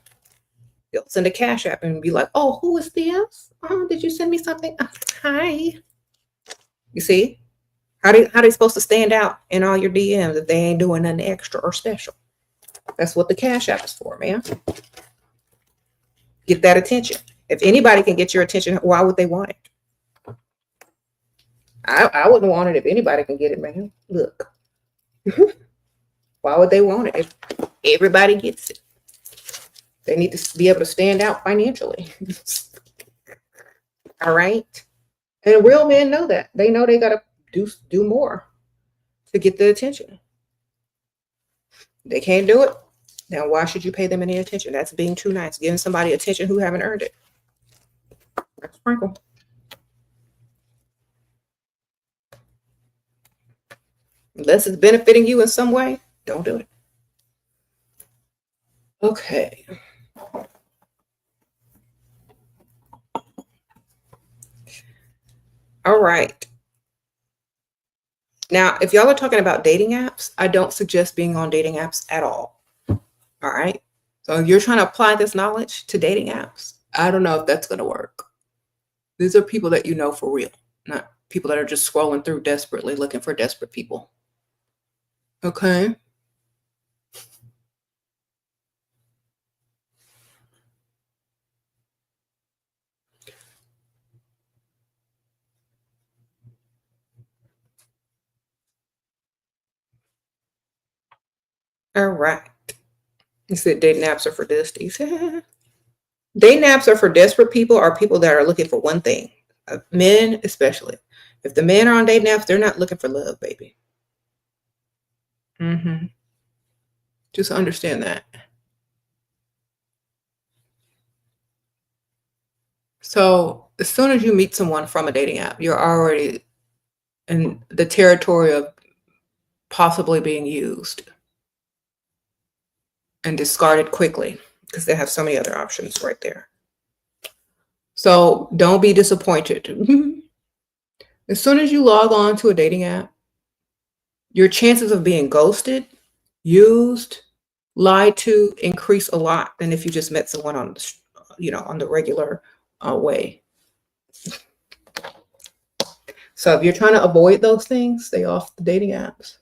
They'll send a Cash App and be like, oh, who is this? Oh, did you send me something? Hi. You see? How they supposed to stand out in all your DMs if they ain't doing nothing extra or special? That's what the Cash App is for, man. Get that attention. If anybody can get your attention, why would they want it? I wouldn't want it if anybody can get it, man. Look. Why would they want it if everybody gets it? They need to be able to stand out financially. All right? And real men know that. They know they got to do more to get the attention. They can't do it. Now, why should you pay them any attention? That's being too nice. Giving somebody attention who haven't earned it. That's sprinkle. Unless it's benefiting you in some way, don't do it. Okay. All right. Now, if y'all are talking about dating apps, I don't suggest being on dating apps at all. All right. So if you're trying to apply this knowledge to dating apps, I don't know if that's going to work. These are people that you know for real, not people that are just scrolling through desperately looking for desperate people. Okay. All right. You said dating apps are for dusties. Dating apps are for desperate people or people that are looking for one thing. Men, especially. If the men are on dating apps, they're not looking for love, baby. Just understand that. So as soon as you meet someone from a dating app, you're already in the territory of possibly being used and discarded quickly because they have so many other options right there. So don't be disappointed. As soon as you log on to a dating app, your chances of being ghosted, used, lied to increase a lot than if you just met someone on the regular way. So if you're trying to avoid those things, stay off the dating apps.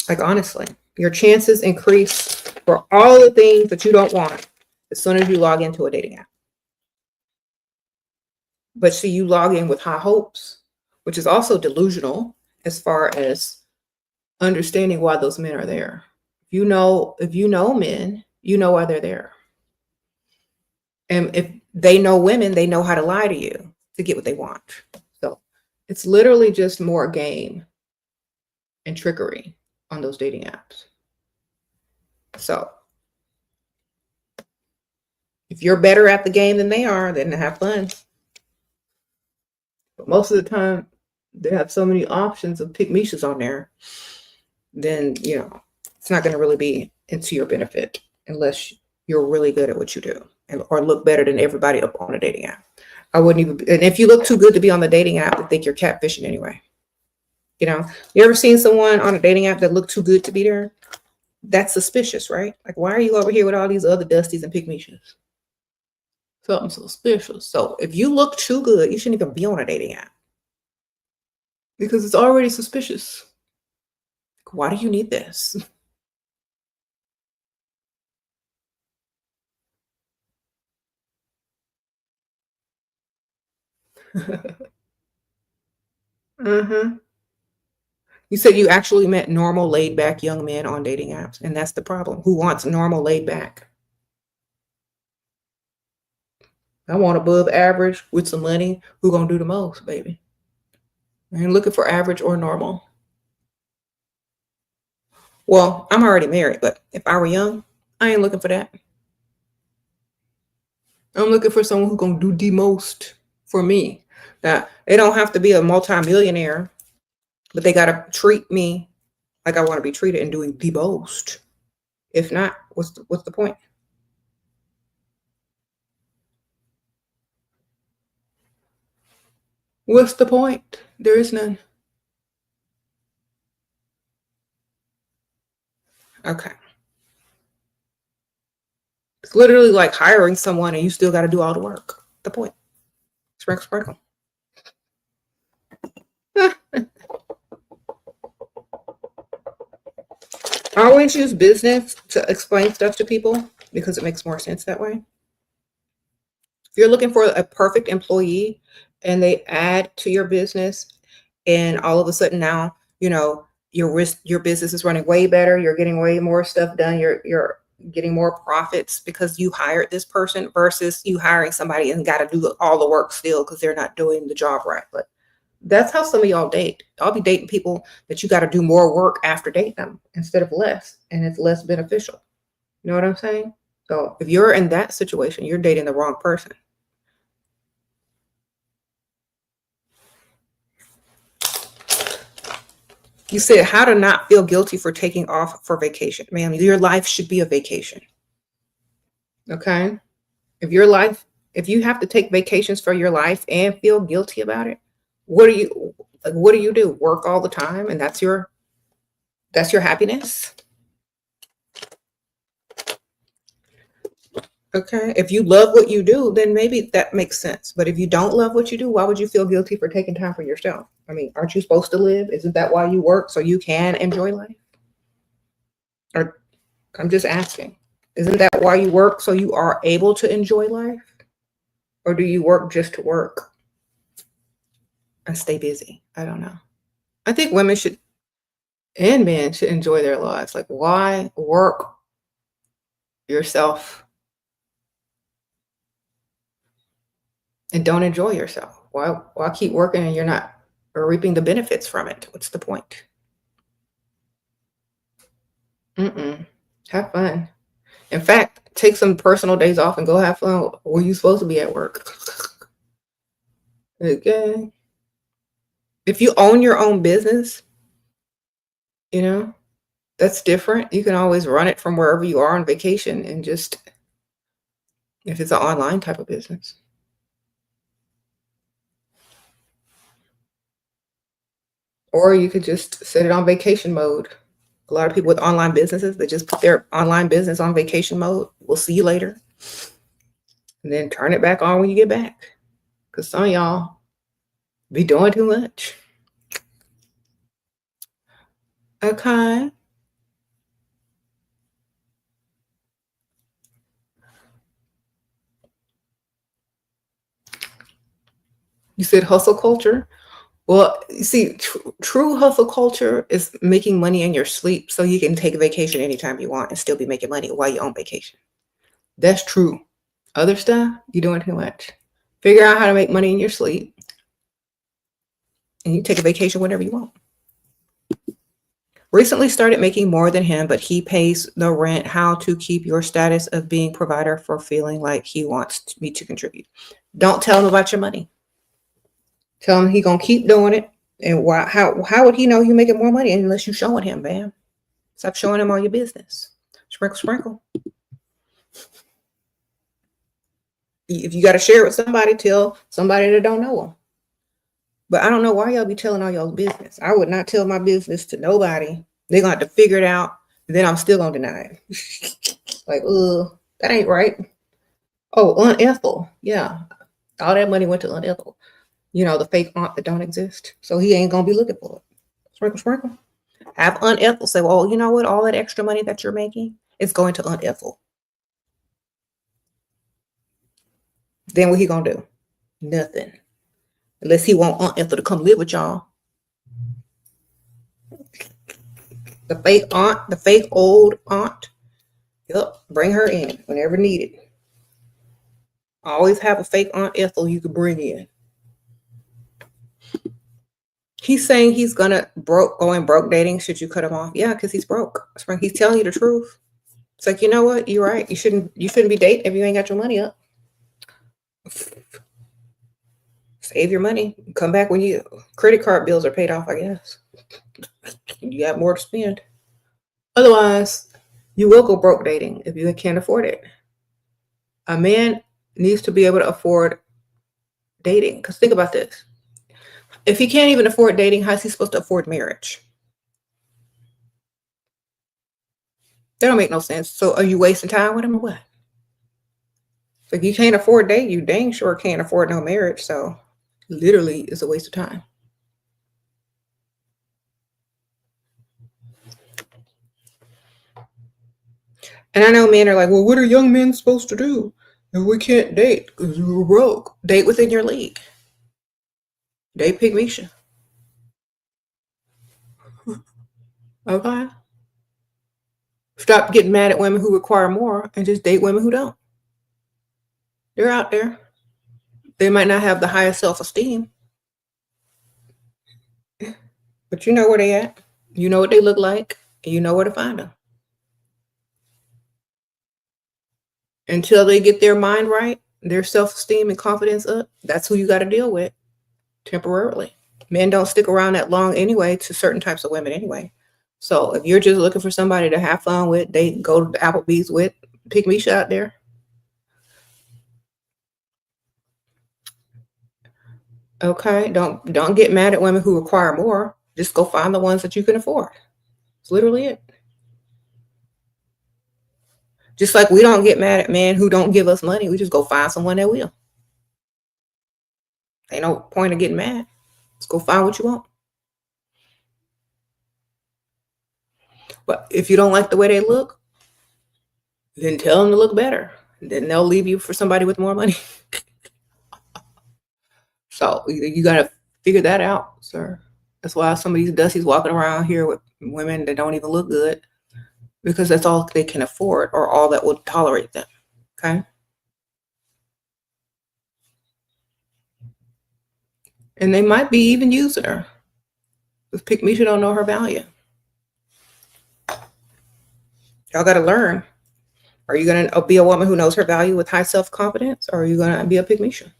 Like, honestly, your chances increase for all the things that you don't want as soon as you log into a dating app. But see, you log in with high hopes, which is also delusional as far as understanding why those men are there. If you know men, you know why they're there. And if they know women, they know how to lie to you to get what they want. So it's literally just more game and trickery on those dating apps. So if you're better at the game than they are, then have fun. But most of the time, they have so many options of pick Mishas on there, then, you know, it's not going to really be into your benefit unless you're really good at what you do or look better than everybody up on a dating app. I wouldn't even, and if you look too good to be on the dating app, I think you're catfishing anyway. You know, you ever seen someone on a dating app that looked too good to be there? That's suspicious, right? Like, why are you over here with all these other dusties and pick Mishas? Something suspicious. So if you look too good, you shouldn't even be on a dating app because it's already suspicious. Why do you need this? Mm-hmm. You said you actually met normal, laid back young men on dating apps, and that's the problem. Who wants normal, laid back? I want above average with some money. Who gonna do the most, baby? I ain't looking for average or normal. Well, I'm already married, but if I were young, I ain't looking for that. I'm looking for someone who gonna do the most for me. Now, they don't have to be a multimillionaire, but they gotta treat me like I want to be treated and doing the most. If not, what's the point? What's the point? There is none. Okay. It's literally like hiring someone and you still got to do all the work. The point. Sprinkle, sprinkle. I always use business to explain stuff to people because it makes more sense that way. If you're looking for a perfect employee and they add to your business and all of a sudden now, you know, your business is running way better, you're getting way more stuff done, you're getting more profits because you hired this person versus you hiring somebody and got to do all the work still because they're not doing the job right. But that's how some of y'all date. I'll be dating people that you got to do more work after dating them instead of less, and it's less beneficial. You know what I'm saying? So if you're in that situation, you're dating the wrong person. You said how to not feel guilty for taking off for vacation. Ma'am, your life should be a vacation. Okay? If if you have to take vacations for your life and feel guilty about it, what do you do? Work all the time and that's your happiness? Okay. If you love what you do, then maybe that makes sense. But if you don't love what you do, why would you feel guilty for taking time for yourself? I mean, aren't you supposed to live? Isn't that why you work so you can enjoy life? Or I'm just asking. Isn't that why you work so you are able to enjoy life? Or do you work just to work and stay busy? I don't know. I think women should and men should enjoy their lives. Like, why work yourself and don't enjoy yourself? Why keep working and you're not reaping the benefits from it? What's the point? Mm-mm. Have fun. In fact, take some personal days off and go have fun where you're supposed to be at work. Okay. If you own your own business, you know, that's different. You can always run it from wherever you are on vacation and just if it's an online type of business. Or you could just set it on vacation mode. A lot of people with online businesses, they just put their online business on vacation mode. We'll see you later. And then turn it back on when you get back. Because some of y'all be doing too much. Okay. You said hustle culture. Well, you see, true hustle culture is making money in your sleep so you can take a vacation anytime you want and still be making money while you're on vacation. That's true. Other stuff, you're doing too much. Figure out how to make money in your sleep and you take a vacation whenever you want. Recently started making more than him, but he pays the rent. How to keep your status of being provider for feeling like he wants me to contribute. Don't tell him about your money. Tell him he gonna keep doing it. And why? How would he know you making more money unless you showing him, man? Stop showing him all your business. Sprinkle, sprinkle. If you got to share it with somebody, tell somebody that don't know them. But I don't know why y'all be telling all y'all's business. I would not tell my business to nobody. They're gonna have to figure it out. And then I'm still gonna deny it. Like, that ain't right. Oh, Aunt Ethel. Yeah. All that money went to Aunt Ethel. You know, the fake aunt that don't exist. So he ain't gonna be looking for it. Sprinkle, sprinkle. Have Aunt Ethel say, well, you know what? All that extra money that you're making is going to Aunt Ethel. Then what he gonna do? Nothing. Unless he want Aunt Ethel to come live with y'all. The fake aunt, the fake old aunt. Yep, bring her in whenever needed. Always have a fake Aunt Ethel you could bring in. He's saying he's gonna going broke dating. Should you cut him off? Yeah, because he's broke. He's telling you the truth. It's like, you know what? You're right. You shouldn't be dating if you ain't got your money up. Save your money. Come back when your credit card bills are paid off, I guess. You got more to spend. Otherwise, you will go broke dating if you can't afford it. A man needs to be able to afford dating. Because think about this. If he can't even afford dating, how's he supposed to afford marriage? That don't make no sense. So are you wasting time with him or what? So if you can't afford dating, you dang sure can't afford no marriage. So literally it's a waste of time. And I know men are like, well, what are young men supposed to do if we can't date because we're broke? Date within your league. Date Pygmisha. Okay. Stop getting mad at women who require more and just date women who don't. They're out there. They might not have the highest self-esteem, but you know where they at. You know what they look like, and you know where to find them. Until they get their mind right, their self-esteem and confidence up, that's who you got to deal with temporarily. Men don't stick around that long anyway to certain types of women anyway. So if you're just looking for somebody to have fun with, they go to the Applebee's with, pick me out there. Okay, don't get mad at women who require more. Just go find the ones that you can afford. It's literally it. Just like we don't get mad at men who don't give us money, we just go find someone that will. Ain't no point of getting mad. Let's go find what you want. But if you don't like the way they look, then tell them to look better. Then they'll leave you for somebody with more money. So you got to figure that out, sir. That's why some of these dussies walking around here with women that don't even look good, because that's all they can afford or all that will tolerate them. Okay. And they might be even using her. Because pick me, she don't know her value. Y'all got to learn. Are you going to be a woman who knows her value with high self-confidence, or are you going to be a pygmisha?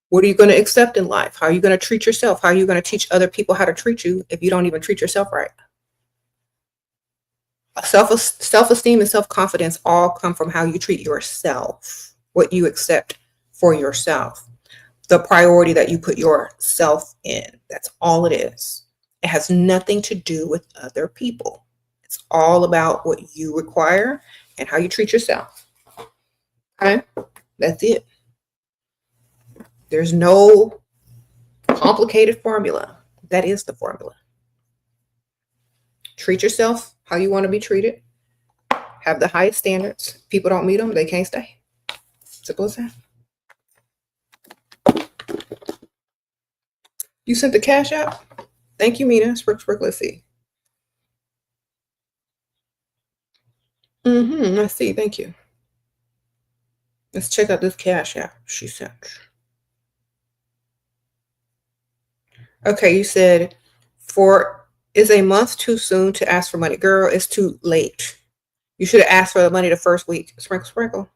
What are you going to accept in life? How are you going to treat yourself? How are you going to teach other people how to treat you if you don't even treat yourself right? Self-esteem and self-confidence all come from how you treat yourself, what you accept for yourself, the priority that you put yourself in. That's all it is. It has nothing to do with other people. It's all about what you require and how you treat yourself. Okay? That's it. There's no complicated formula. That is the formula. Treat yourself how you want to be treated. Have the highest standards. People don't meet them, they can't stay. Simple as that. You sent the cash out? Thank you, Mina. Let's see. I see. Thank you. Let's check out this cash app she sent. Okay, you said is a month too soon to ask for money? Girl, it's too late. You should have asked for the money the first week. Sprinkle, sprinkle.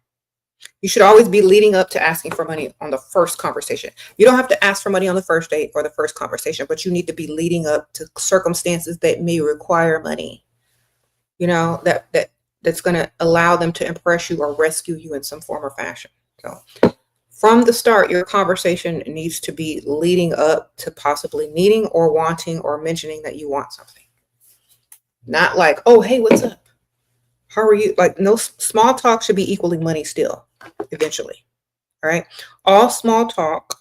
You should always be leading up to asking for money on the first conversation. You don't have to ask for money on the first date or the first conversation, but you need to be leading up to circumstances that may require money. You know, that's going to allow them to impress you or rescue you in some form or fashion. So from the start, your conversation needs to be leading up to possibly needing or wanting or mentioning that you want something. Not like, oh, hey, what's up? How are you? Like, no, small talk should be equaling money still, eventually. All right. All small talk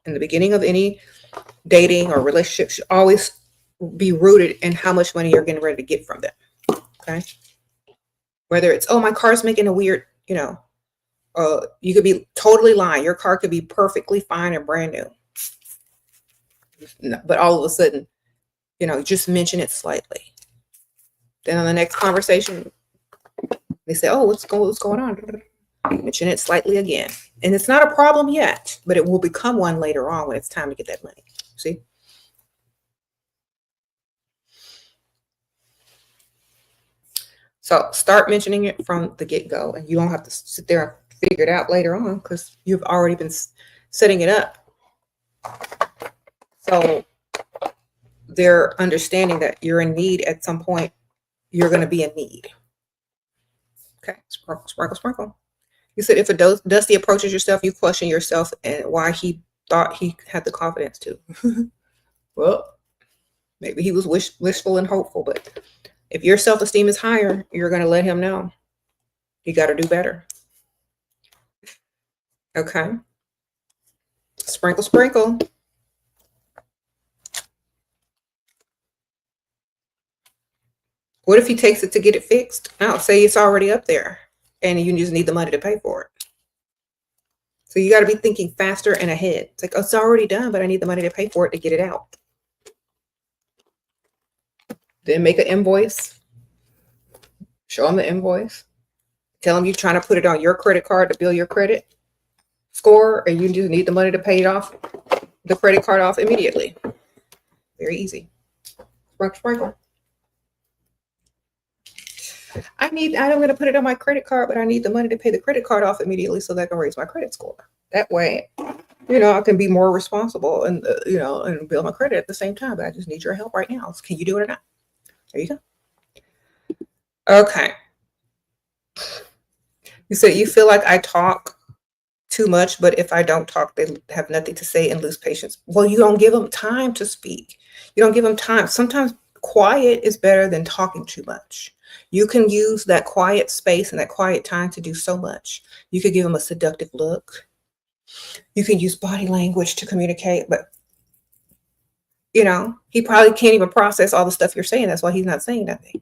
in the beginning of any dating or relationship should always be rooted in how much money you're getting ready to get from them. Okay. Whether it's, oh, my car's making a weird, you could be totally lying. Your car could be perfectly fine and brand new. But all of a sudden, just mention it slightly. Then on the next conversation, they say, oh, what's going on? Mention it slightly again. And it's not a problem yet, but it will become one later on when it's time to get that money. See? So start mentioning it from the get-go, and you don't have to sit there and figure it out later on because you've already been setting it up. So they're understanding that you're in need at some point. You're going to be in need. Okay, sprinkle, sprinkle, sprinkle. You said if a dusty approaches yourself, you question yourself and why he thought he had the confidence to. Well, maybe he was wishful and hopeful, but if your self-esteem is higher, you're going to let him know. You got to do better. Okay. Sprinkle, sprinkle. What if he takes it to get it fixed? Now, say it's already up there and you just need the money to pay for it. So you got to be thinking faster and ahead. It's like, oh, it's already done, but I need the money to pay for it to get it out. Then make an invoice. Show them the invoice. Tell them you're trying to put it on your credit card to build your credit score, and you just need the money to pay it off, the credit card off immediately. Very easy. Sprinkle, sprinkle. I'm going to put it on my credit card, but I need the money to pay the credit card off immediately so that I can raise my credit score. That way, I can be more responsible and, and build my credit at the same time. But I just need your help right now. Can you do it or not? There you go. Okay. You said you feel like I talk too much, but if I don't talk, they have nothing to say and lose patience. Well, you don't give them time to speak. You don't give them time. Sometimes quiet is better than talking too much. You can use that quiet space and that quiet time to do so much. You could give them a seductive look. You can use body language to communicate, but he probably can't even process all the stuff you're saying. That's why he's not saying nothing.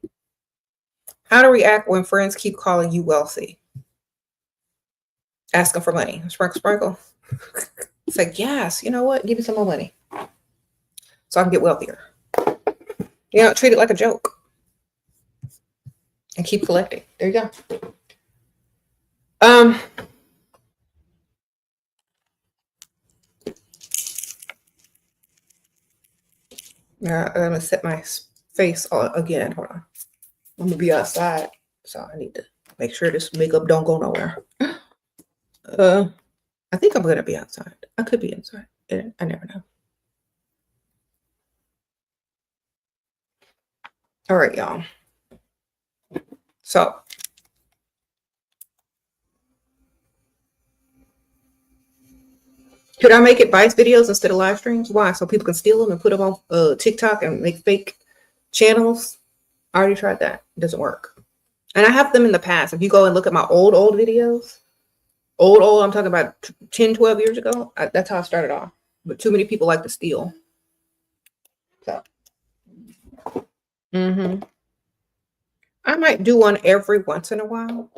How to react when friends keep calling you wealthy? Ask them for money. Sprinkle, sprinkle. It's like, yes, you know what? Give me some more money so I can get wealthier. Treat it like a joke and keep collecting. There you go. Now I'm gonna set my face again. Hold on. I'm gonna be outside, so I need to make sure this makeup don't go nowhere. I think I'm gonna be outside. I could be inside. I never know. All right, y'all. So could I make advice videos instead of live streams? Why? So people can steal them and put them on TikTok and make fake channels? I already tried that. It doesn't work. And I have them in the past. If you go and look at my old videos, I'm talking about 10, 12 years ago. That's how I started off. But too many people like to steal. So, I might do one every once in a while.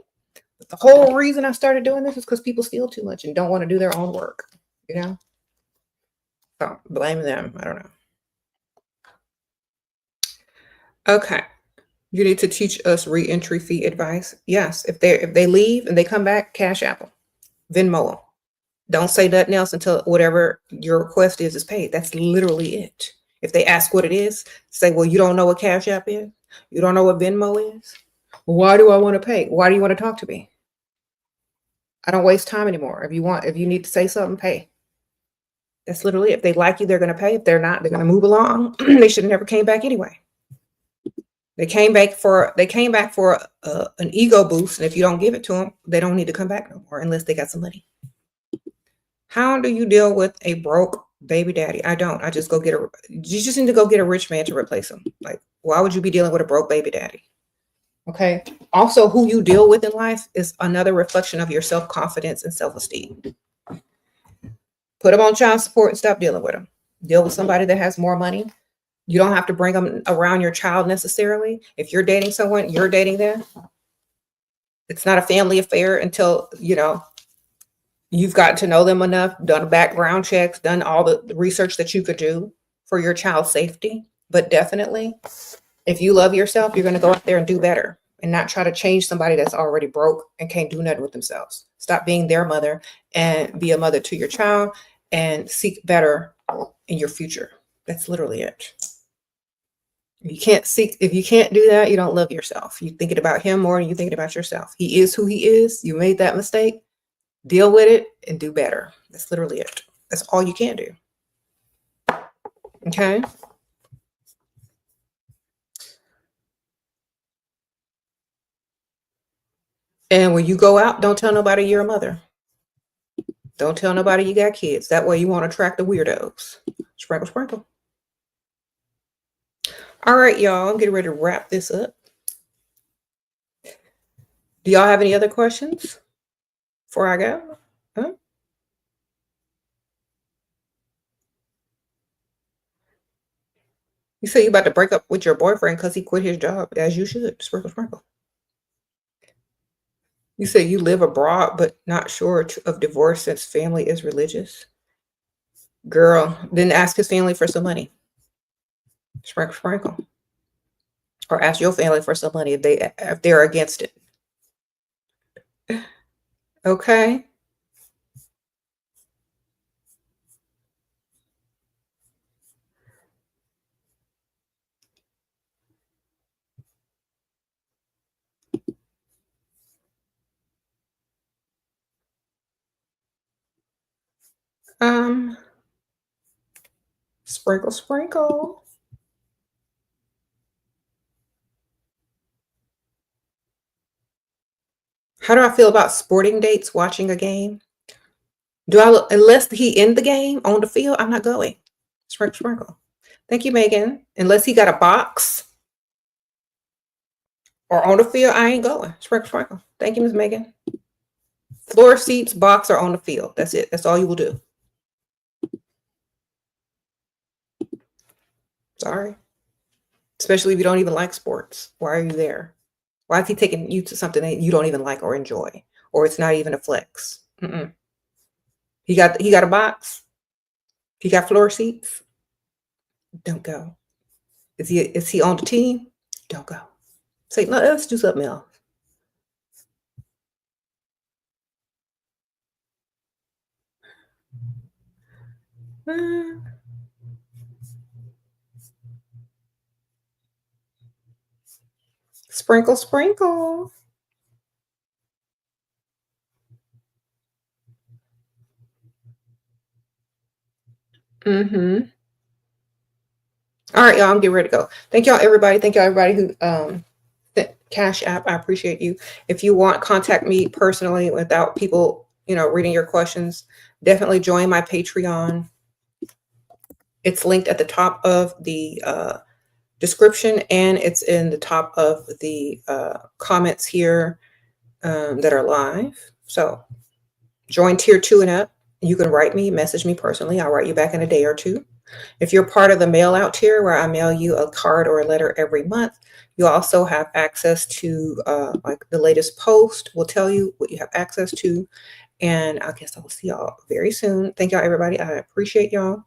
But the whole reason I started doing this is because people steal too much and don't want to do their own work. So blame them. I don't know. Okay. You need to teach us re-entry fee advice. Yes. If they leave and they come back, Cash Apple, Venmo 'em. Don't say nothing else until whatever your request is paid. That's literally it. If they ask what it is, say, well, you don't know what Cash App is? You don't know what Venmo is? Why do I want to pay? Why do you want to talk to me? I don't waste time anymore. If you need to say something, pay. That's literally it. If they like you, they're going to pay. If they're not, they're going to move along. They should have never came back anyway. They came back for an ego boost, and if you don't give it to them, they don't need to come back no more unless they got some money. How do you deal with a broke baby daddy? I don't. I just go get you just need to go get a rich man to replace him. Like, why would you be dealing with a broke baby daddy? Okay. Also, who you deal with in life is another reflection of your self-confidence and self-esteem. Put them on child support and stop dealing with them. Deal with somebody that has more money. You don't have to bring them around your child necessarily. If you're dating someone, you're dating them. It's not a family affair until, you've gotten to know them enough, done background checks, done all the research that you could do for your child's safety. But definitely, if you love yourself, you're going to go out there and do better and not try to change somebody that's already broke and can't do nothing with themselves. Stop being their mother and be a mother to your child and seek better in your future. That's literally it. If you can't do that, you don't love yourself. You're thinking about him more than you're thinking about yourself. He is who he is. You made that mistake. Deal with it and do better. That's literally it. That's all you can do. Okay. And when you go out, don't tell nobody you're a mother. Don't tell nobody you got kids. That way you won't attract the weirdos. Sprinkle, sprinkle. All right, y'all. I'm getting ready to wrap this up. Do y'all have any other questions before I go? Huh? You say you about to break up with your boyfriend because he quit his job, as you should. Sprinkle, sprinkle. You say you live abroad, but not sure of divorce since family is religious. Girl, then ask his family for some money. Sprinkle, sprinkle. Or ask your family for some money if they're against it. Okay. Sprinkle, sprinkle. How do I feel about sporting dates, watching a game? Unless he in the game on the field, I'm not going. Sprinkle, sprinkle. Thank you, Megan. Unless he got a box or on the field, I ain't going. Sprinkle, sprinkle. Thank you, Ms. Megan. Floor seats, box, or on the field. That's it. That's all you will do. Sorry. Especially if you don't even like sports. Why are you there? Why is he taking you to something that you don't even like or enjoy? Or it's not even a flex. He got a box. He got floor seats. Don't go. Is he on the team? Don't go. Say, no, let's do something else. Sprinkle, sprinkle. All right, y'all, I'm getting ready to go. Thank y'all, everybody. Thank y'all, everybody who Cash App. I appreciate you. If you want, contact me personally without people, reading your questions. Definitely join my Patreon. It's linked at the top of the description, and it's in the top of the comments here that are live. So join tier 2 and up. You can write me, message me personally. I'll write you back in a day or two. If you're part of the mail out tier, where I mail you a card or a letter every month, you also have access to like the latest post will tell you what you have access to. And I guess I will see y'all very soon. Thank y'all, everybody. I appreciate y'all.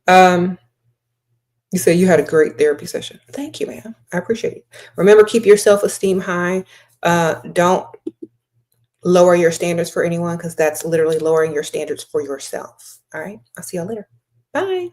You said you had a great therapy session. Thank you, ma'am. I appreciate it. Remember, keep your self-esteem high. Don't lower your standards for anyone, because that's literally lowering your standards for yourself. All right. I'll see y'all later. Bye.